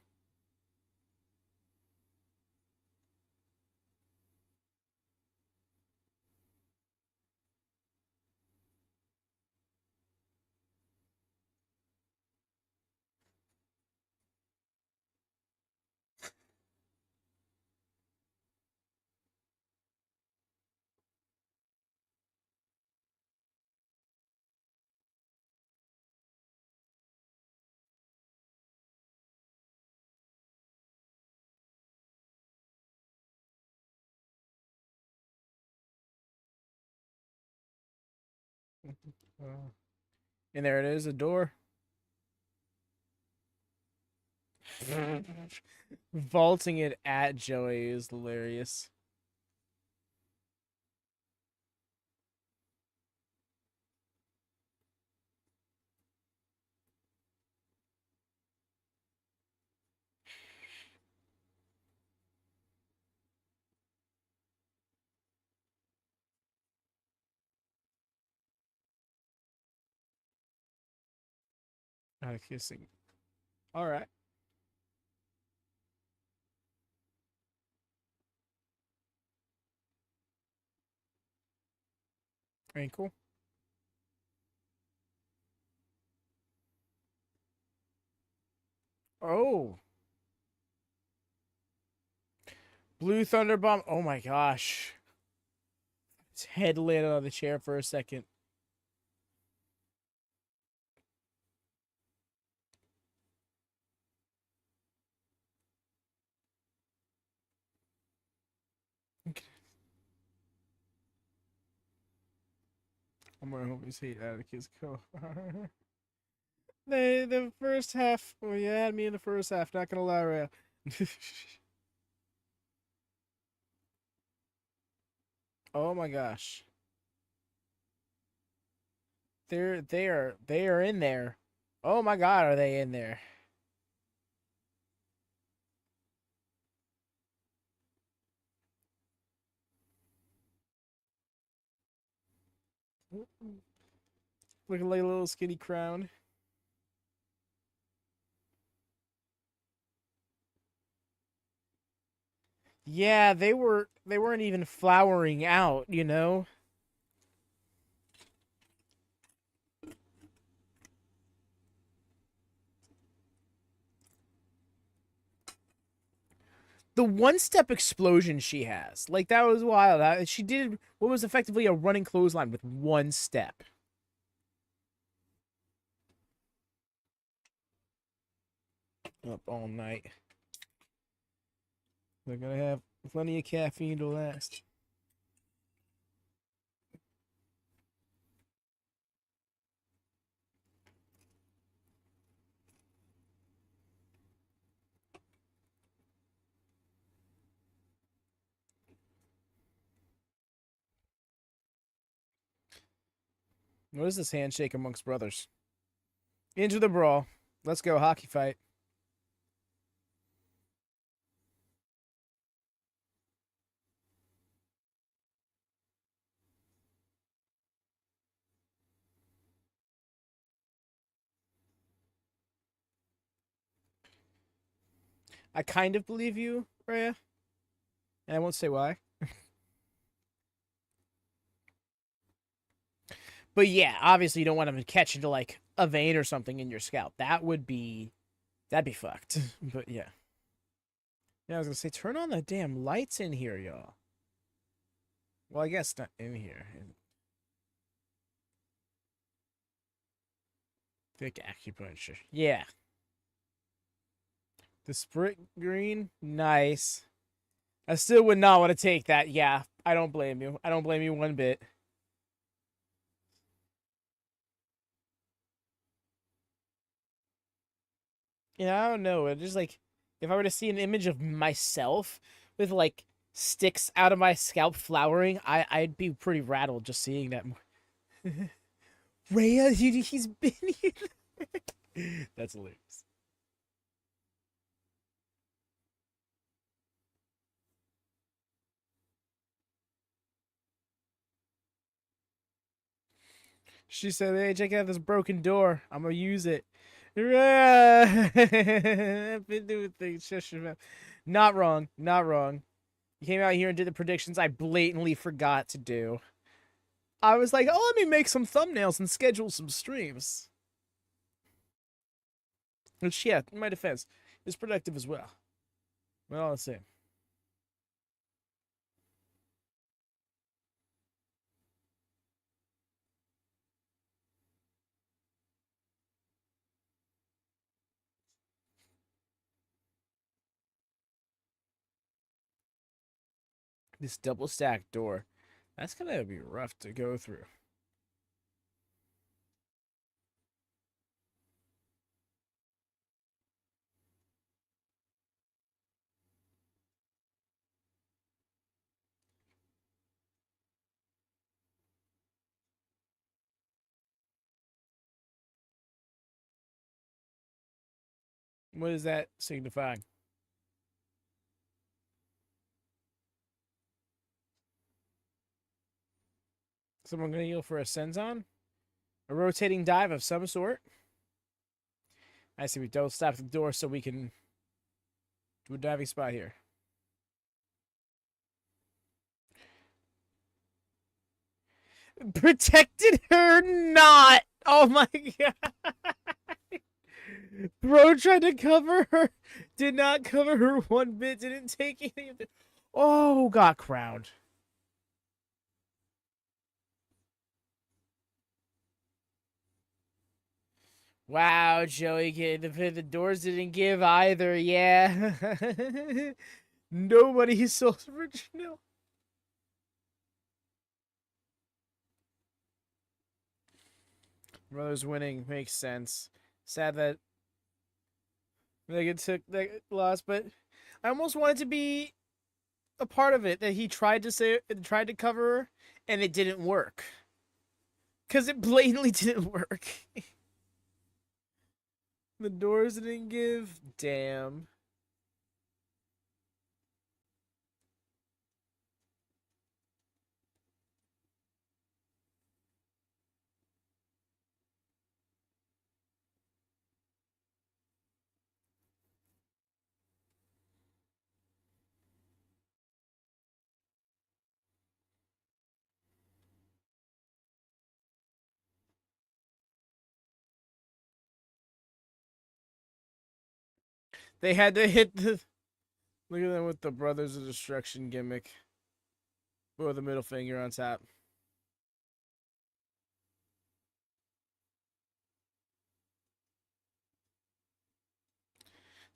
And there it is, a door. Vaulting it at Joey is hilarious. Not a kissing. All right. Ankle. Oh. Blue Thunder Bomb. Oh my gosh. His head landed on the chair for a second. I'm gonna hope he's hate Atticus Cogar. The first half. Well, you had me in the first half. Not gonna lie, Rhea. Oh my gosh. They are in there. Oh my god, are they in there? Looking like a little skinny crown. Yeah, they weren't even flowering out, you know? The one-step explosion she has. Like, that was wild. She did what was effectively a running clothesline with one step. Up all night. They're gonna have plenty of caffeine to last. What is this handshake amongst brothers? Into the brawl. Let's go, hockey fight. I kind of believe you, Rhea. And I won't say why. But yeah, obviously you don't want him to catch into like a vein or something in your scalp. That'd be fucked. But yeah. Yeah, I was gonna say turn on the damn lights in here, y'all. Well, I guess not in here. Thick acupuncture. Yeah. The sprint green, nice. I still would not want to take that. Yeah, I don't blame you. I don't blame you one bit. Yeah, I don't know. It just like if I were to see an image of myself with like sticks out of my scalp flowering, I'd be pretty rattled just seeing that. Rhea, he's been here. That's hilarious. She said, "Hey, check out this broken door. I'm gonna use it." I've been doing things. Shush your mouth. Not wrong. Not wrong. You came out here and did the predictions I blatantly forgot to do. I was like, oh, let me make some thumbnails and schedule some streams. Which, yeah, in my defense, is productive as well. Well, all the same. This double stacked door, that's gonna be rough to go through. What is that signifying? Someone gonna go for a Senzon? A rotating dive of some sort? I see we don't stop the door so we can do a diving spot here. Protected her not. Oh my god. Bro tried to cover her. Did not cover her one bit. Didn't take any of it. Oh, got crowned. Wow, Joey, the doors didn't give either. Yeah. Nobody saw original. Brothers winning makes sense. Sad that they took that loss, but I almost wanted to be a part of it. That he tried to cover her, and it didn't work. Cause it blatantly didn't work. The doors didn't give. Damn. They had to hit the. Look at them with the Brothers of Destruction gimmick. With the middle finger on top.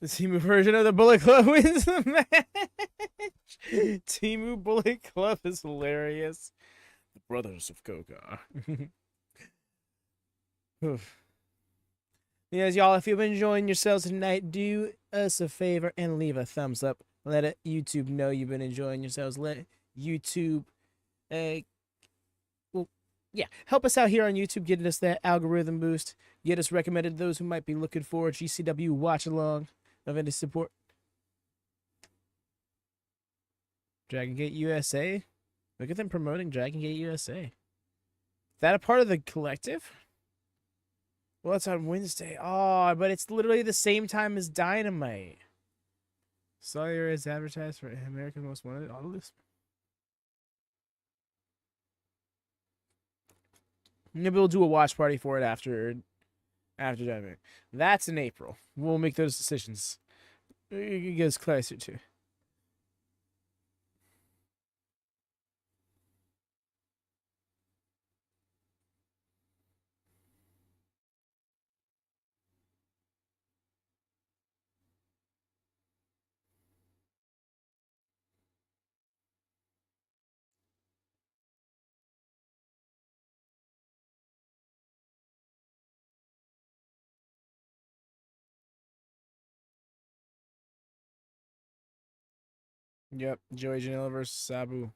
The Timu version of the Bullet Club wins the match. Timu Bullet Club is hilarious. The Brothers of Cogar. Yes, y'all, if you've been enjoying yourselves tonight, do us a favor and leave a thumbs up. Let YouTube know you've been enjoying yourselves. Let YouTube, well, yeah, help us out here on YouTube, getting us that algorithm boost. Get us recommended to those who might be looking for GCW watch along of any support. Dragon Gate USA. Look at them promoting Dragon Gate USA. Is that a part of the collective? Well, it's on Wednesday. Oh, but it's literally the same time as Dynamite. Sawyer is advertised for America's Most Wanted. All this. Maybe we'll do a watch party for it after Dynamite. That's in April. We'll make those decisions. It gets closer to. Yep, Joey Janela versus Sabu.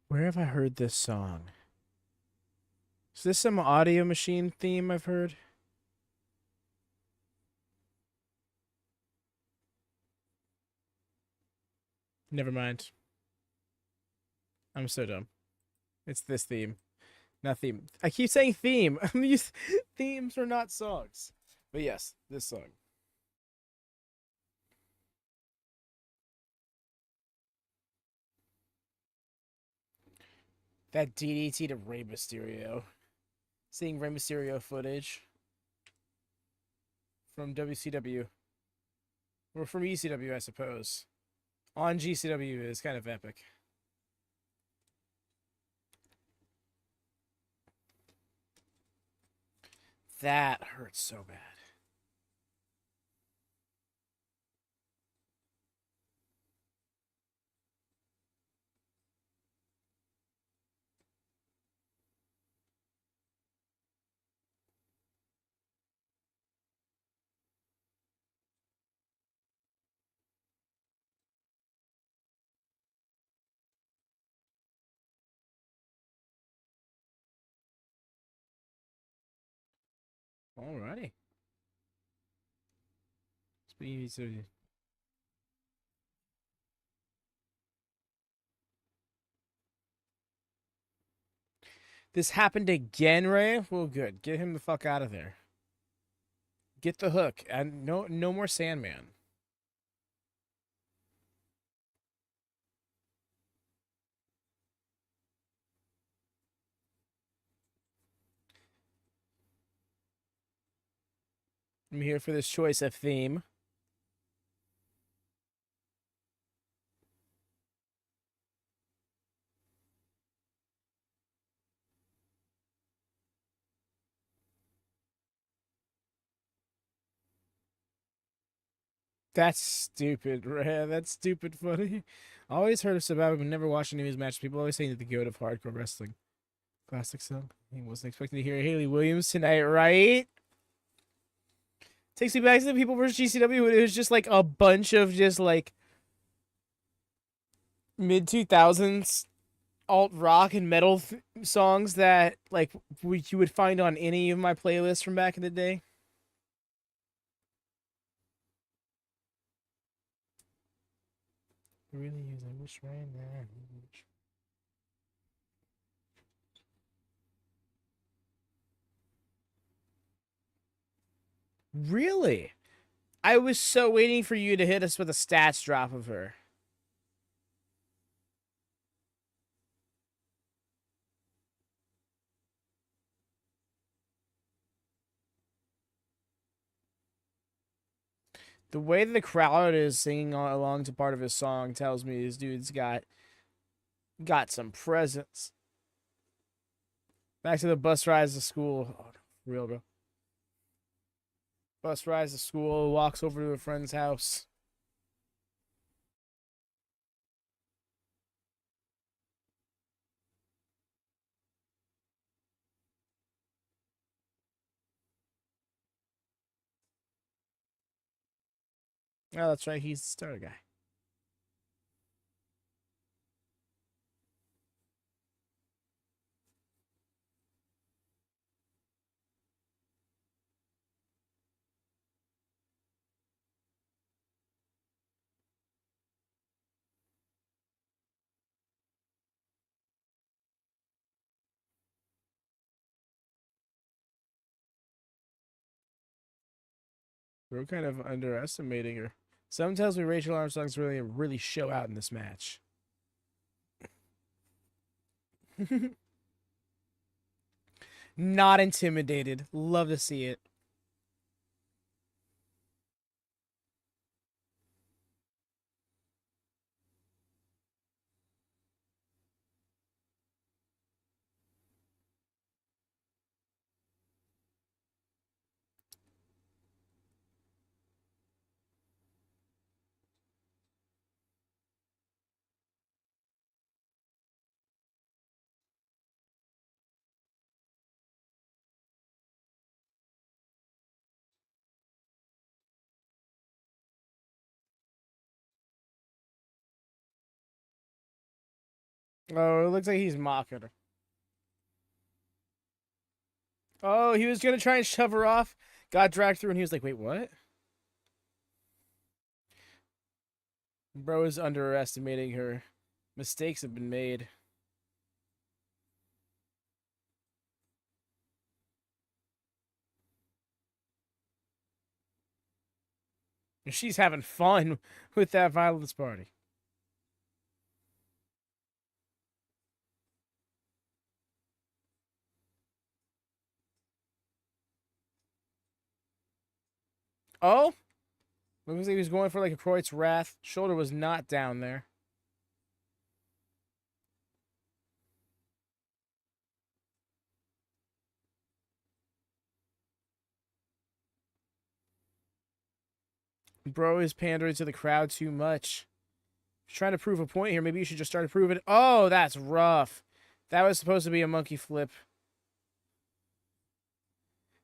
Where have I heard this song? Is this some audio machine theme I've heard? Never mind. I'm so dumb. It's this theme. Not theme. I keep saying theme. These themes are not songs. But yes, this song. That DDT to Rey Mysterio. Seeing Rey Mysterio footage from WCW. Or from ECW, I suppose. On GCW is kind of epic. That hurts so bad. Alrighty. This happened again, Ray? Well, good. Get him the fuck out of there. Get the hook. And no more Sandman. I'm here for this choice of theme. That's stupid, Ray. That's stupid funny. I always heard of Sababu, but never watched any of his matches. People always saying that the goat of hardcore wrestling. Classic song. He wasn't expecting to hear Haley Williams tonight, right? Takes me back to the People vs. GCW. It was just like a bunch of just like mid 2000s alt rock and metal songs that like you would find on any of my playlists from back in the day. Really use I wish right now. Really? I was so waiting for you to hit us with a stats drop of her. The way the crowd is singing along to part of his song tells me this dude's got some presence. Back to the bus rides to school. Oh, real, bro. Bus rides to school, walks over to a friend's house. Oh, that's right. He's the star guy. We're kind of underestimating her. Some tells me Rachel Armstrong's really show out in this match. Not intimidated. Love to see it. Oh, it looks like he's mocking her. Oh, he was gonna try and shove her off. Got dragged through, and he was like, "Wait, what?" Bro is underestimating her. Mistakes have been made. And she's having fun with that violence party. Oh, looks like he was going for like a Kreutz Wrath. Shoulder was not down there. Bro is pandering to the crowd too much. He's trying to prove a point here. Maybe you should just start to prove it. Oh, that's rough. That was supposed to be a monkey flip.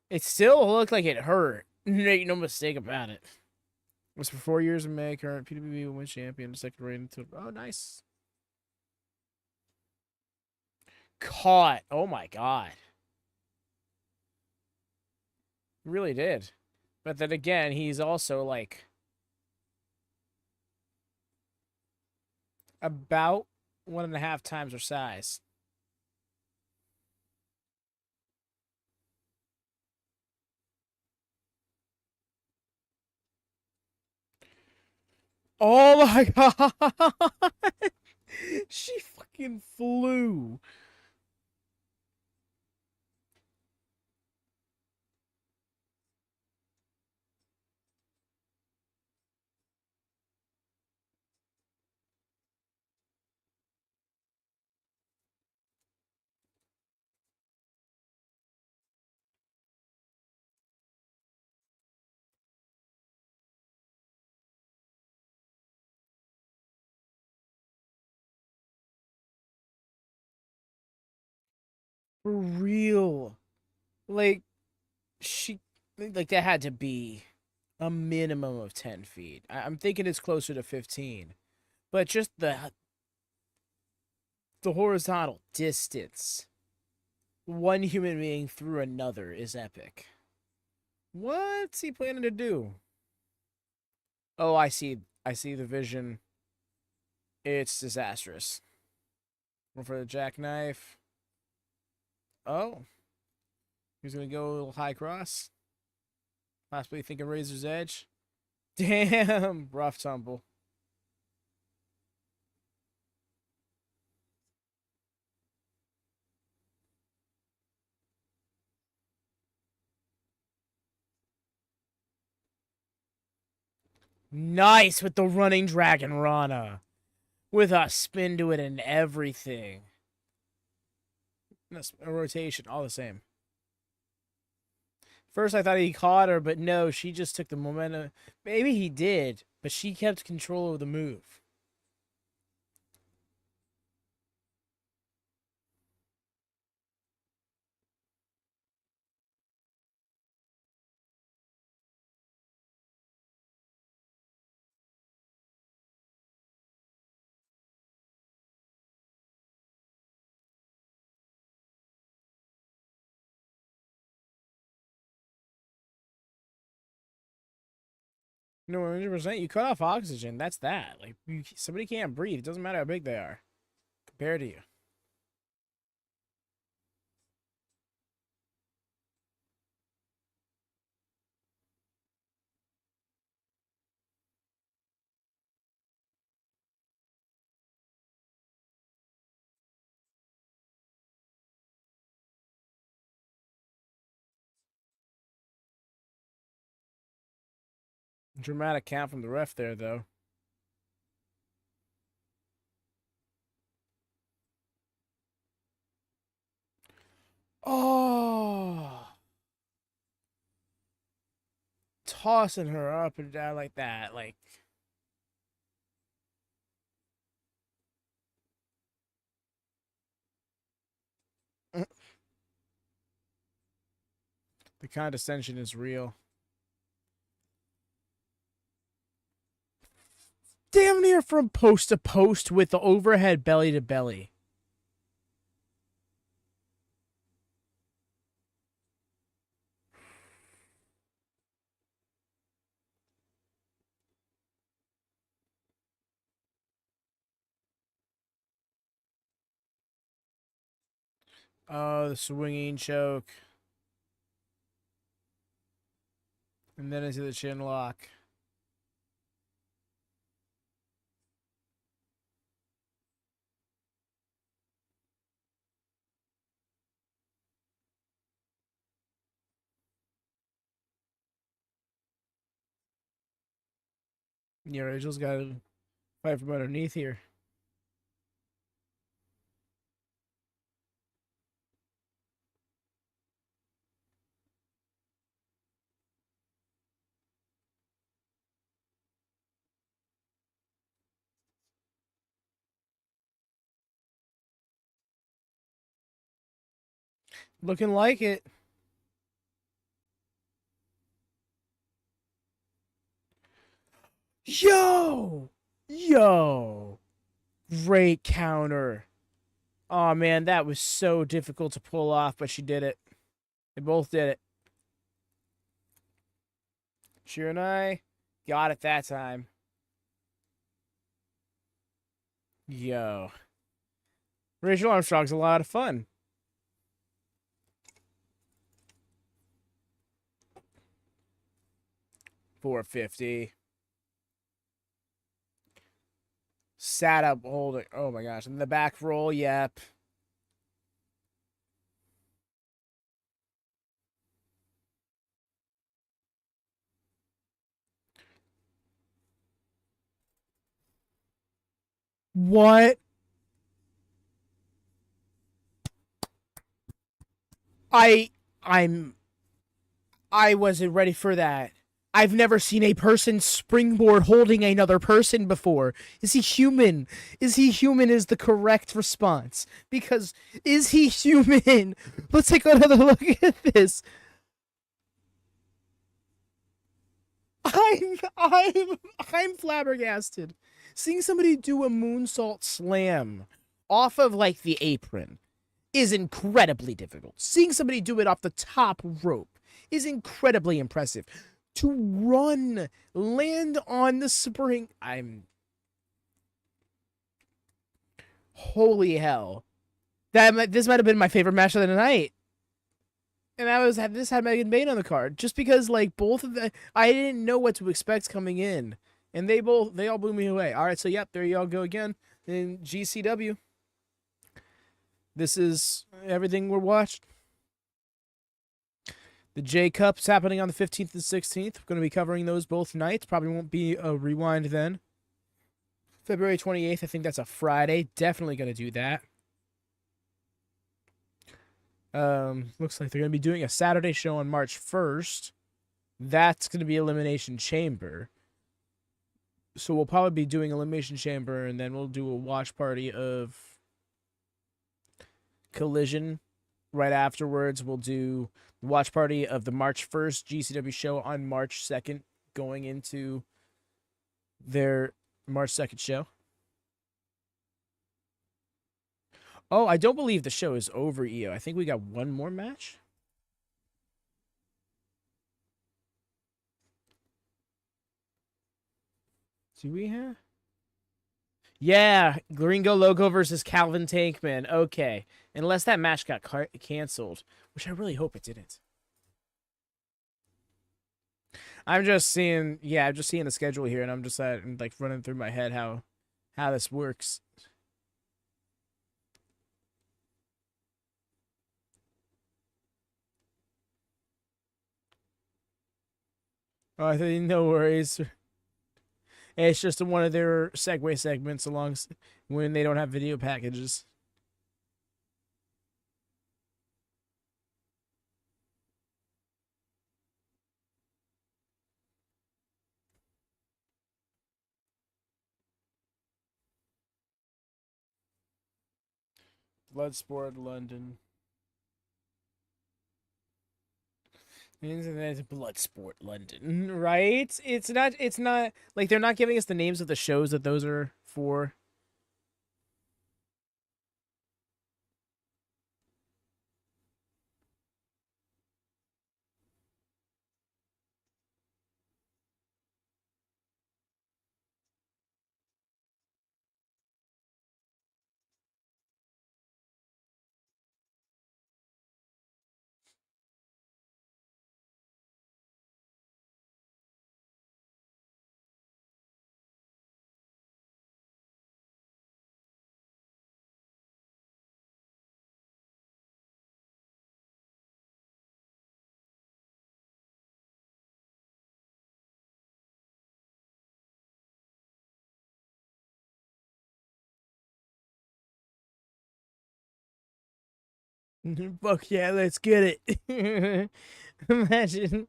It still looked like it hurt. Make no mistake about it. It was for 4 years in May. Current PWB Women's Champion. Second reign until. Oh, nice. Caught. Oh my god. Really did. But then again, he's also like about 1.5 times her size. Oh my god! She fucking flew. For real. Like, she, like, that had to be a minimum of 10 feet. I'm thinking it's closer to 15. But just the horizontal distance one human being through another is epic. What's he planning to do? Oh, I see. I see the vision. It's disastrous. Going for the jackknife. Oh. He's going to go a little high cross. Possibly thinking Razor's Edge. Damn. Rough tumble. Nice with the running Dragon Rana. With a spin to it and everything. A rotation, all the same. First, I thought he caught her, but no, she just took the momentum. Maybe he did, but she kept control of the move. No, 100%. You cut off oxygen. That's that. Like, somebody can't breathe. It doesn't matter how big they are compared to you. Dramatic count from the ref there, though. Oh, tossing her up and down like that. Like, the condescension is real. Damn near from post to post with the overhead belly to belly. Oh, the swinging choke. And then into the chin lock. Yeah, Rachel's got to fight from underneath here. Looking like it. Yo! Yo! Great counter. Oh, man, that was so difficult to pull off, but she did it. They both did it. Cheer and I got it that time. Yo. Rachel Armstrong's a lot of fun. $450. Sat up holding. Oh my gosh. And the back roll, yep. What? I wasn't ready for that. I've never seen a person springboard holding another person before. Is he human? Is he human is the correct response. Because is he human? Let's take another look at this. I'm flabbergasted. Seeing somebody do a moonsault slam off of like the apron is incredibly difficult. Seeing somebody do it off the top rope is incredibly impressive. To run, land on the spring, holy hell. This might have been my favorite match of the night. And this had Megan Bayne on the card just because like both of the I didn't know what to expect coming in. And they all blew me away. All right, so yep, there you all go again in GCW. This is everything we're watched. The J Cup's happening on the 15th and 16th. We're going to be covering those both nights. Probably won't be a rewind then. February 28th, I think that's a Friday. Definitely going to do that. Looks like they're going to be doing a Saturday show on March 1st. That's going to be Elimination Chamber. So we'll probably be doing Elimination Chamber, and then we'll do a watch party of Collision. Right afterwards, we'll do the watch party of the March 1st GCW show on March 2nd, going into their March 2nd show. Oh, I don't believe the show is over, EO. I think we got one more match. Do we have? Yeah, Gringo Loco versus Calvin Tankman. Okay. Unless that match got canceled, which I really hope it didn't. I'm just seeing the schedule here, and I'm just like running through my head how this works. Oh, I think no worries. It's just one of their segue segments along when they don't have video packages. Bloodsport London. Bloodsport London, right? It's not like they're not giving us the names of the shows that those are for. Fuck yeah, let's get it. Imagine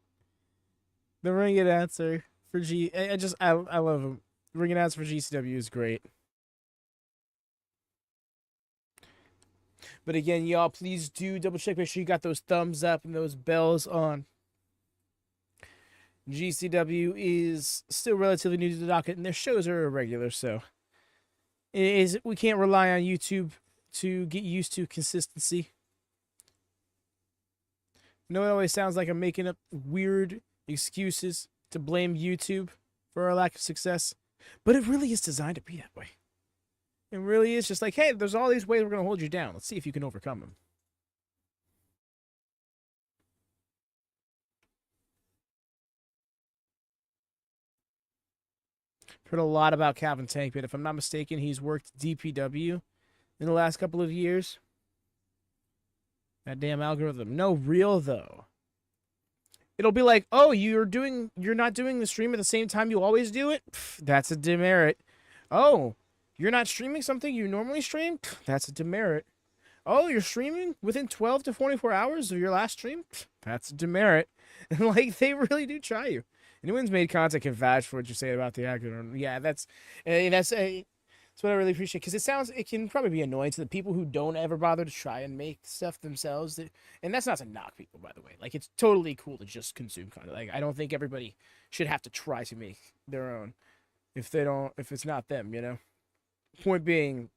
the ring announcer for I love him. The ring announcer for GCW is great. But again, y'all, please do double check. Make sure you got those thumbs up and those bells on. GCW is still relatively new to the docket, and their shows are irregular, so we can't rely on YouTube to get used to consistency. No, it always sounds like I'm making up weird excuses to blame YouTube for our lack of success, but it really is designed to be that way. It really is just like, hey, there's all these ways we're going to hold you down. Let's see if you can overcome them. Heard a lot about Calvin Tankman. If I'm not mistaken, he's worked DPW in the last couple of years. That damn algorithm. No, real though. It'll be like, oh, you're not doing the stream at the same time you always do it? Pff, that's a demerit. Oh, you're not streaming something you normally stream? Pff, that's a demerit. Oh, you're streaming within 12 to 24 hours of your last stream? Pff, that's a demerit. And like, they really do try you. Anyone's made content can vouch for what you say about the actor. Yeah, that's what I really appreciate, because it can probably be annoying to the people who don't ever bother to try and make stuff themselves. And that's not to knock people, by the way. Like, it's totally cool to just consume content. Like, I don't think everybody should have to try to make their own if it's not them, you know? Point being,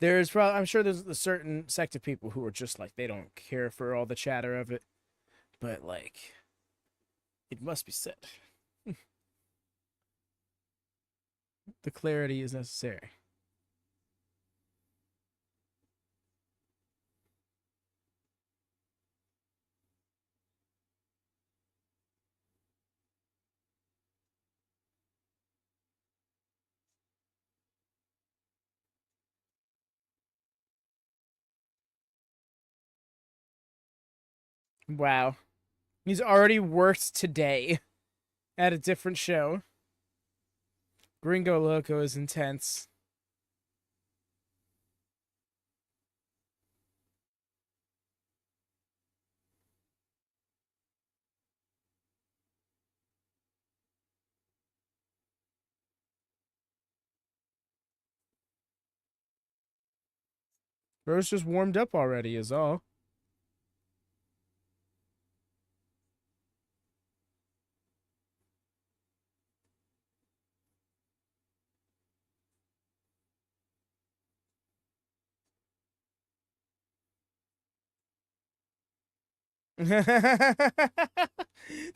I'm sure there's a certain sect of people who are just like, they don't care for all the chatter of it. But, like, it must be said. The clarity is necessary. Wow. He's already worked today at a different show. Gringo Loco is intense. Bro's just warmed up already, is all.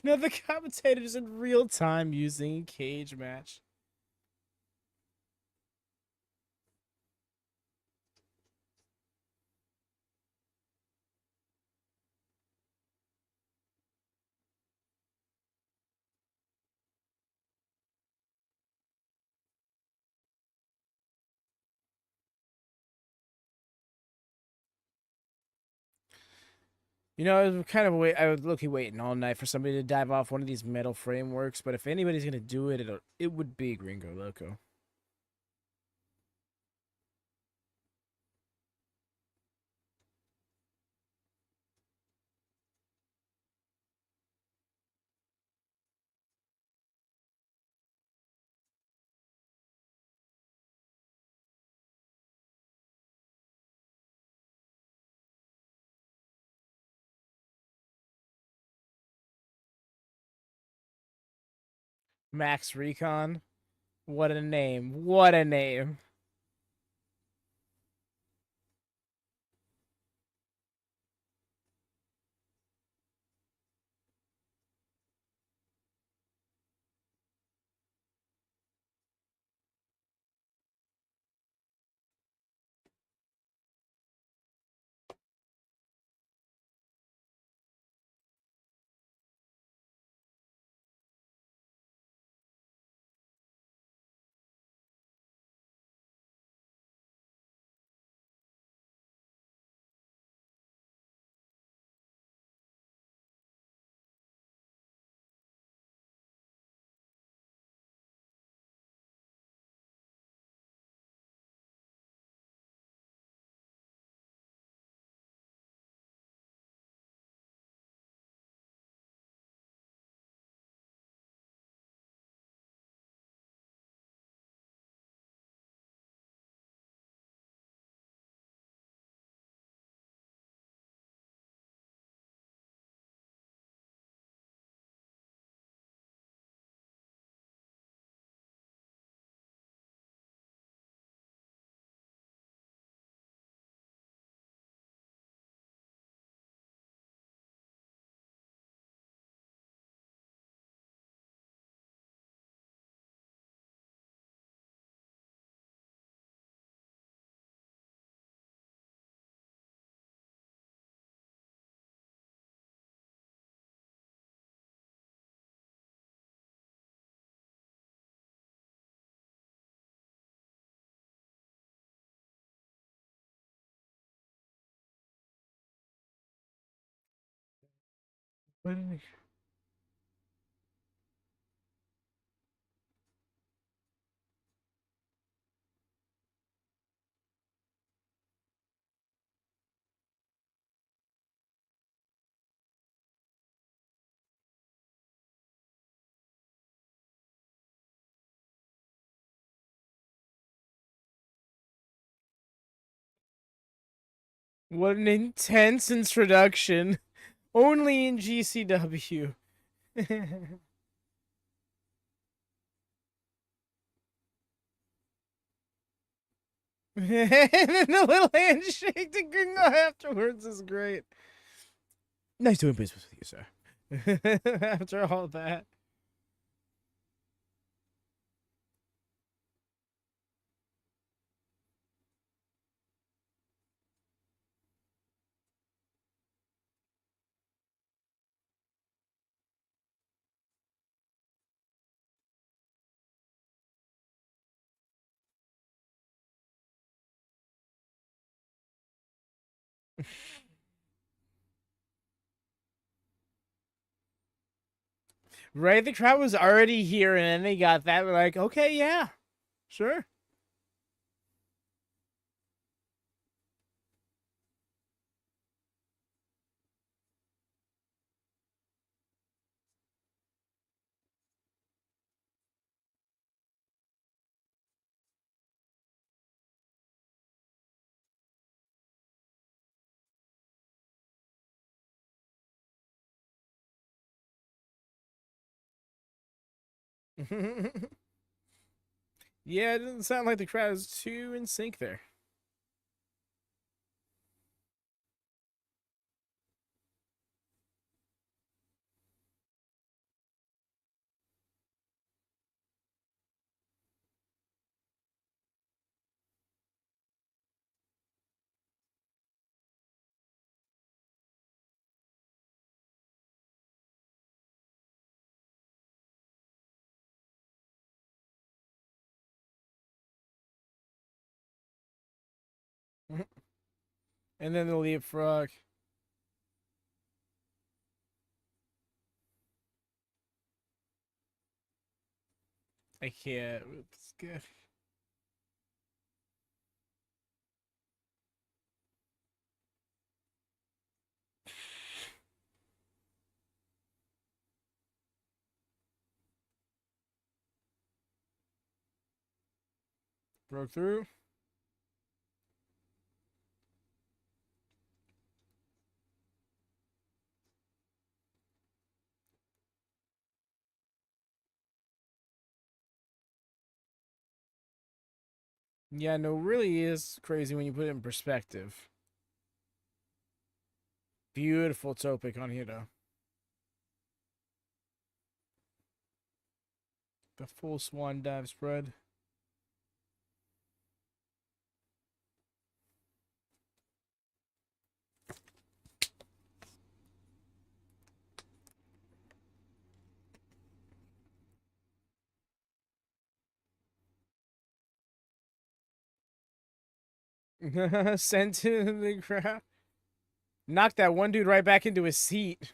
No, the commentators in real time using cage match. You know, I was looking waiting all night for somebody to dive off one of these metal frameworks, but if anybody's gonna do it, it would be Gringo Loco. Max Recon. What a name. What a name. What? What an intense introduction. Only in GCW. And then the little handshake to Gringo afterwards is great. Nice doing business with you, sir. After all that. Right? The crowd was already here, and then they got that. We're like, okay, yeah, sure. Yeah, it doesn't sound like the crowd is too in sync there. And then the leapfrog. I can't. It's good. Broke through. Yeah, no, really is crazy when you put it in perspective. Beautiful topic on here, though. The full swan dive spread. Sent to the crowd. Knocked that one dude right back into his seat.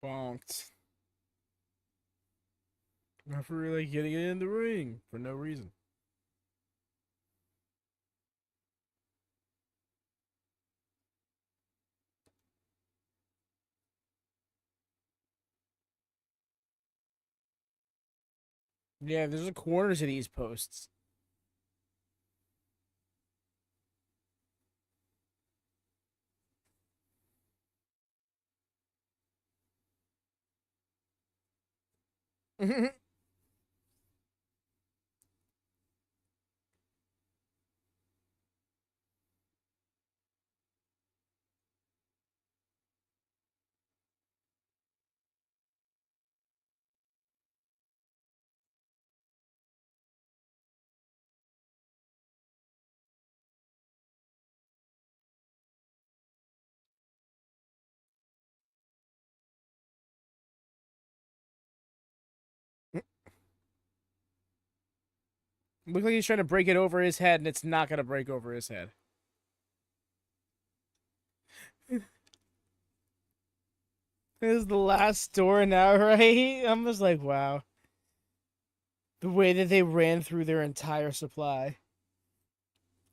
Bonked. Referee like getting it in the ring for no reason. Yeah, there's a corner to these posts. Looks like he's trying to break it over his head, and it's not gonna break over his head. This is the last store now, right? I'm just like, wow. The way that they ran through their entire supply.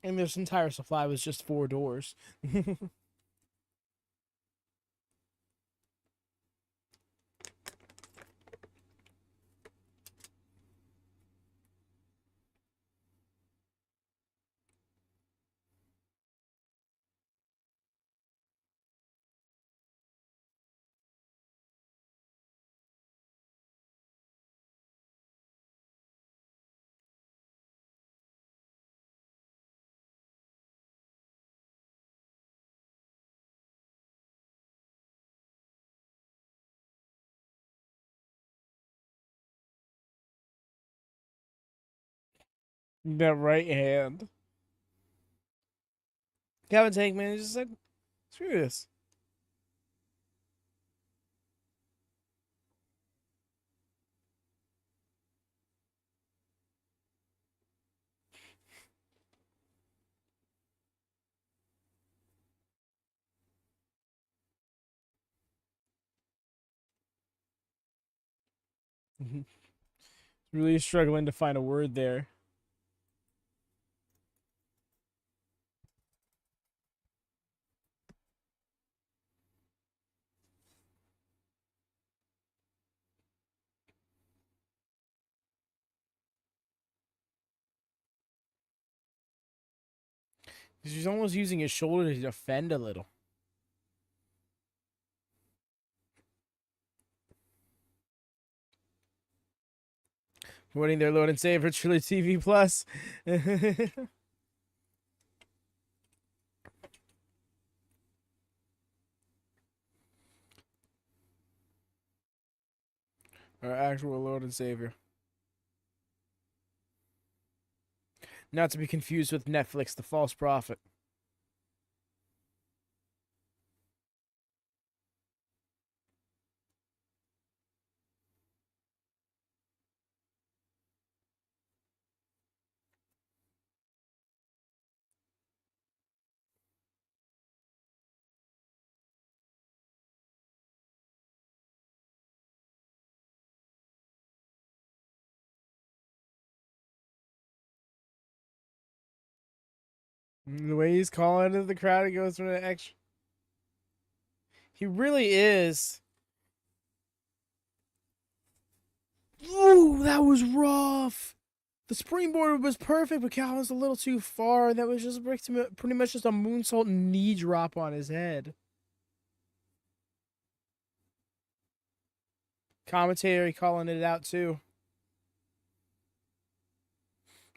And this entire supply was just 4 doors. That right hand. Tankman is just like, screw this. Really struggling to find a word there. He's almost using his shoulder to defend a little. Winning their load and save for Truly TV Plus. Our actual Lord and Savior. Not to be confused with Netflix, the false prophet. The way he's calling to the crowd, he goes for an extra. He really is. Ooh, that was rough. The springboard was perfect, but Calvin's a little too far. That was just pretty much just a moonsault knee drop on his head. Commentary calling it out too.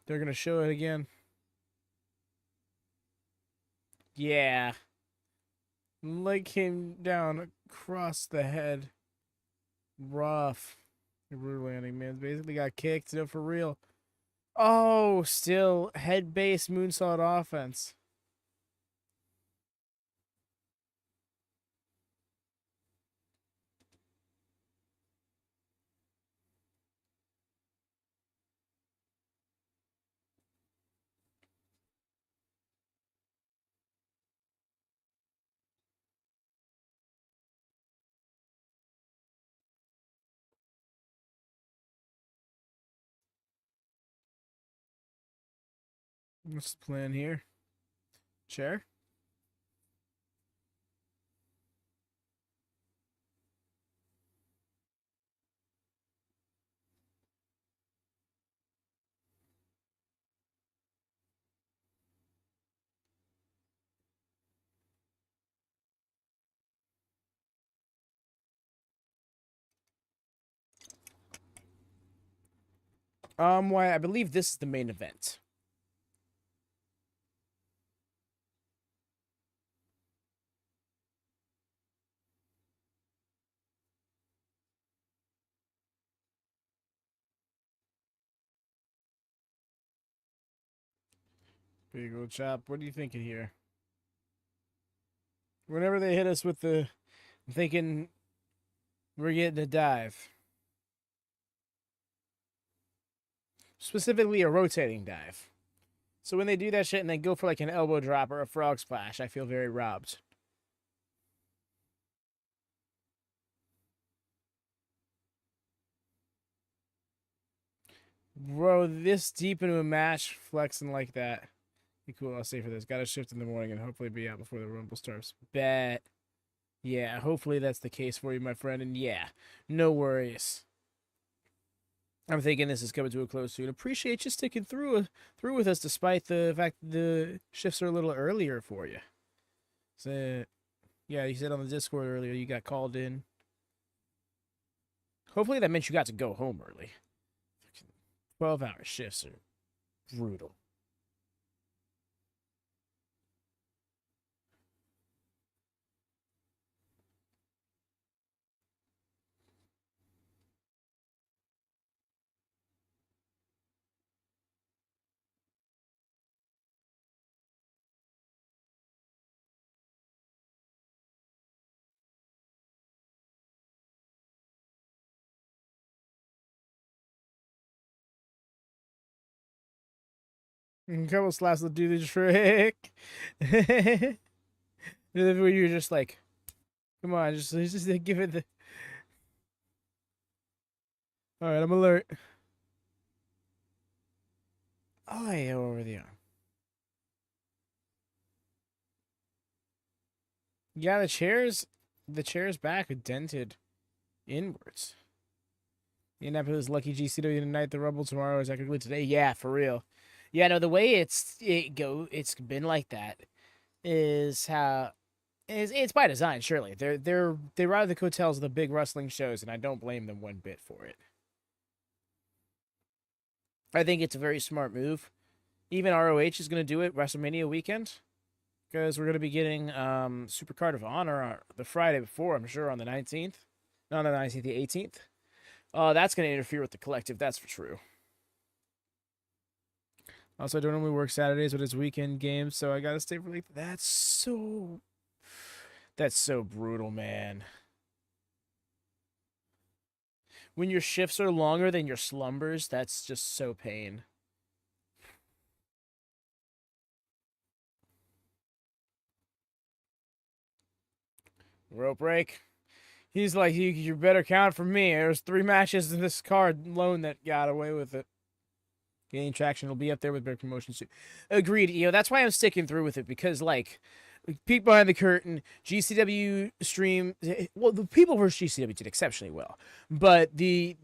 They're gonna show it again. Yeah. Leg came down across the head. Rough. Brutal landing, man. Basically got kicked, no, for real. Oh, still head-based moonsault offense. What's the plan here? Chair? Why, I believe this is the main event. Big old chop. What are you thinking here? Whenever they hit us with the... I'm thinking we're getting a dive. Specifically a rotating dive. So when they do that shit and they go for like an elbow drop or a frog splash, I feel very robbed. Bro, this deep into a match, flexing like that. Be cool, I'll stay for this. Gotta shift in the morning and hopefully be out before the Rumble starts. Bet. Yeah, hopefully that's the case for you, my friend. And yeah, no worries. I'm thinking this is coming to a close soon. Appreciate you sticking through with us despite the fact the shifts are a little earlier for you. So, yeah, you said on the Discord earlier you got called in. Hopefully that meant you got to go home early. 12-hour shifts are brutal. A couple slaps will do the trick. Where you're just like, come on, just give it the. All right, I'm alert. Oh, yeah, over the arm. Yeah, the chair's back are dented inwards. Indianapolis lucky GCW tonight, the Rumble tomorrow is technically today. Yeah, for real. Yeah, no, the way it's been like that is how it's by design. Surely they ride the coattails of the big wrestling shows, and I don't blame them one bit for it. I think it's a very smart move. Even ROH is going to do it WrestleMania weekend because we're going to be getting Supercard of Honor the Friday before. I'm sure on the 19th, not on the 19th, the 18th. That's going to interfere with the collective. That's for true. Also, I don't normally work Saturdays, but it's weekend games, so I gotta stay for like that's so brutal, man. When your shifts are longer than your slumbers, that's just so pain. Rope break. He's like, you better count for me. There's 3 matches in this card alone that got away with it. Gaining traction will be up there with big promotions too. Agreed. You know, that's why I'm sticking through with it because, like, peek behind the curtain, GCW stream. Well, the People vs. GCW did exceptionally well, but the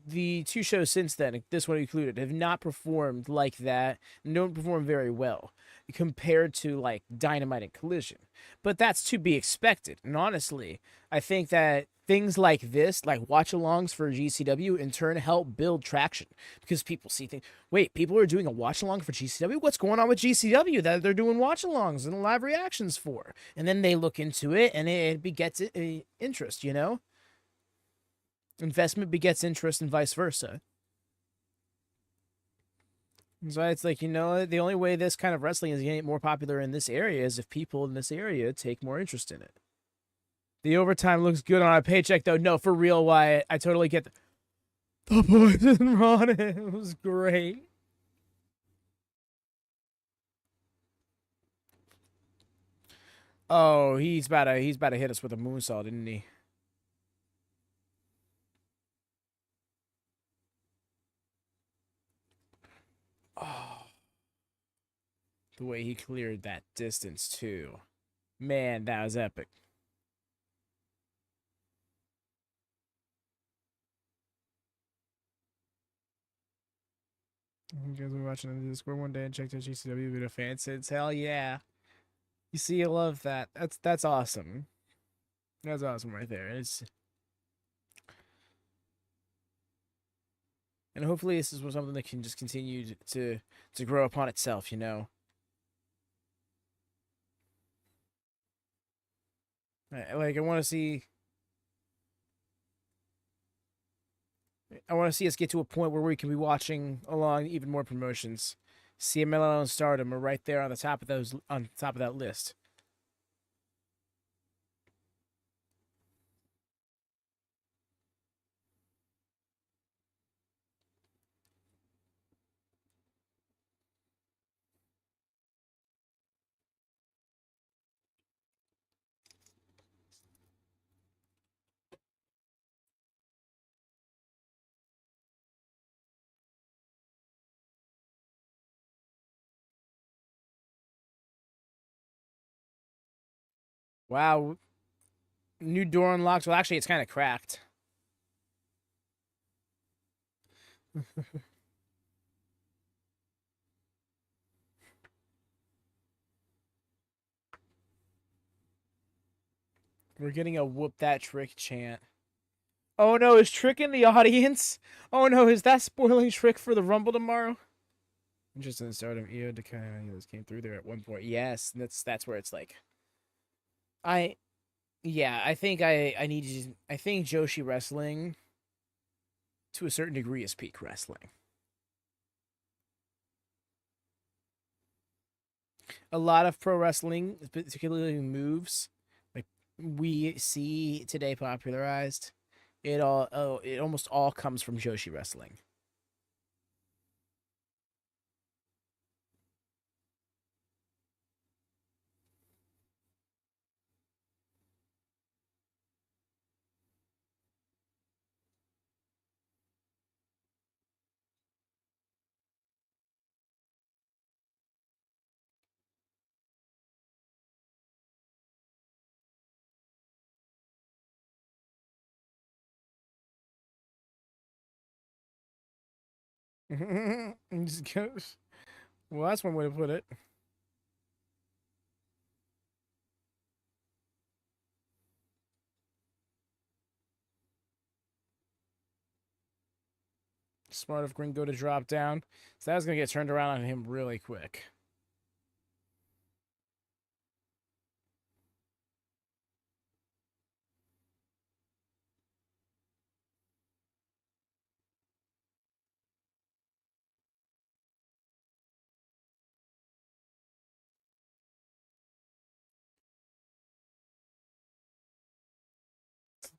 2 shows since then, this one included, have not performed like that. And don't perform very well compared to like Dynamite and Collision. But that's to be expected. And honestly, I think that things like this, like watch-alongs for GCW, in turn help build traction because people see things. Wait, people are doing a watch-along for GCW? What's going on with GCW that they're doing watch-alongs and live reactions for? And then they look into it, and it begets interest, you know? Investment begets interest and vice versa. So it's like, you know, the only way this kind of wrestling is getting more popular in this area is if people in this area take more interest in it. The overtime looks good on a paycheck, though. No, for real, Wyatt. I totally get the poison run. It was great. Oh, he's about to hit us with a moonsault, didn't he? Oh, The way he cleared that distance, too. Man, that was epic. You guys were watching on the Discord one day and checked out GCW, been a fan since. Hell yeah. You see, I love that. That's awesome. That's awesome right there. And hopefully this is something that can just continue to grow upon itself, you know. Like I want to see us get to a point where we can be watching along even more promotions. CMLL and Stardom are right there on the top of that list. Wow. New door unlocked. Well, actually, it's kind of cracked. We're getting a whoop that trick chant. Oh no, is Trick in the audience? Oh no, is that spoiling Trick for the Rumble tomorrow? Interesting in Stardom. EO to kind of came through there at one point. Yes, that's where it's like. I think I think Joshi wrestling to a certain degree is peak wrestling. A lot of pro wrestling, particularly moves, like we see today popularized, it almost all comes from Joshi wrestling. Just goes. Well, that's one way to put it. Smart of Gringo to drop down. So that was going to get turned around on him really quick.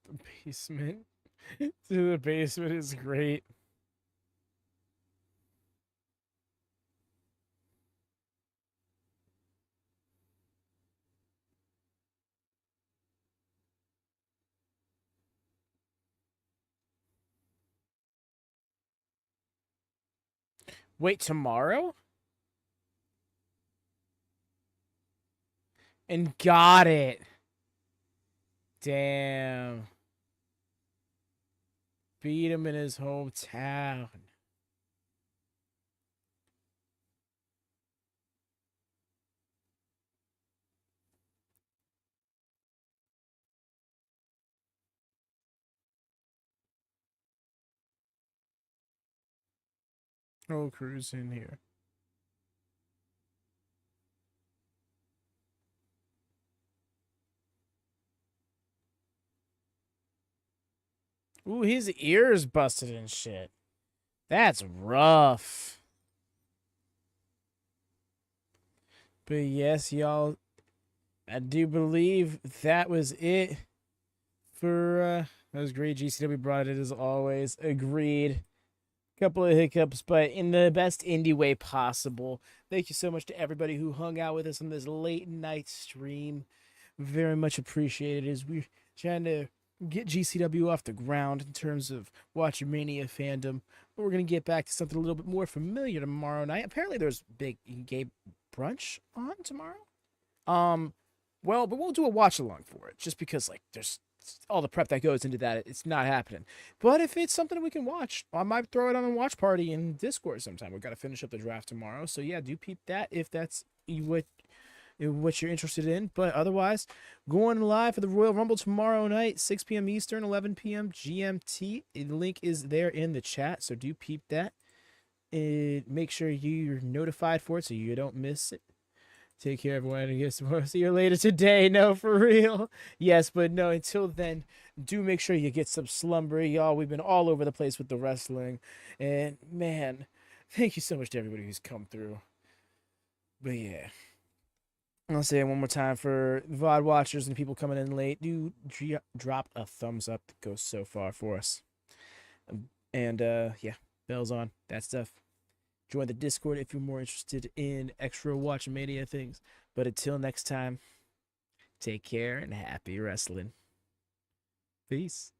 The basement. To the basement is great. Wait, tomorrow? And got it. Damn. Beat him in his hometown. Oh, Cruz in here. Ooh, his ears busted and shit. That's rough. But yes, y'all, I do believe that was it for, that was great. GCW brought it as always. Agreed. Couple of hiccups, but in the best indie way possible. Thank you so much to everybody who hung out with us on this late night stream. Very much appreciated as we're trying to get GCW off the ground in terms of WatchaMania fandom. But we're going to get back to something a little bit more familiar tomorrow night. Apparently there's big brunch on tomorrow. Well, but we'll do a watch along for it, just because like there's all the prep that goes into that. It's not happening. But if it's something we can watch, I might throw it on a watch party in Discord sometime. We've got to finish up the draft tomorrow, so yeah, do peep that if that's what you're interested in. But otherwise, going live for the Royal Rumble tomorrow night, 6 p.m. Eastern, 11 p.m. GMT. The link is there in the chat, so do peep that. Make sure you're notified for it so you don't miss it. Take care, everyone. I guess we'll see you later today. No, for real. Yes, but no, until then, do make sure you get some slumber, y'all. We've been all over the place with the wrestling. And, man, thank you so much to everybody who's come through. But, yeah. I'll say it one more time for VOD watchers and people coming in late. Do drop a thumbs up that goes so far for us. And, yeah, bells on. That stuff. Join the Discord if you're more interested in extra WatchaMania things. But until next time, take care and happy wrestling. Peace.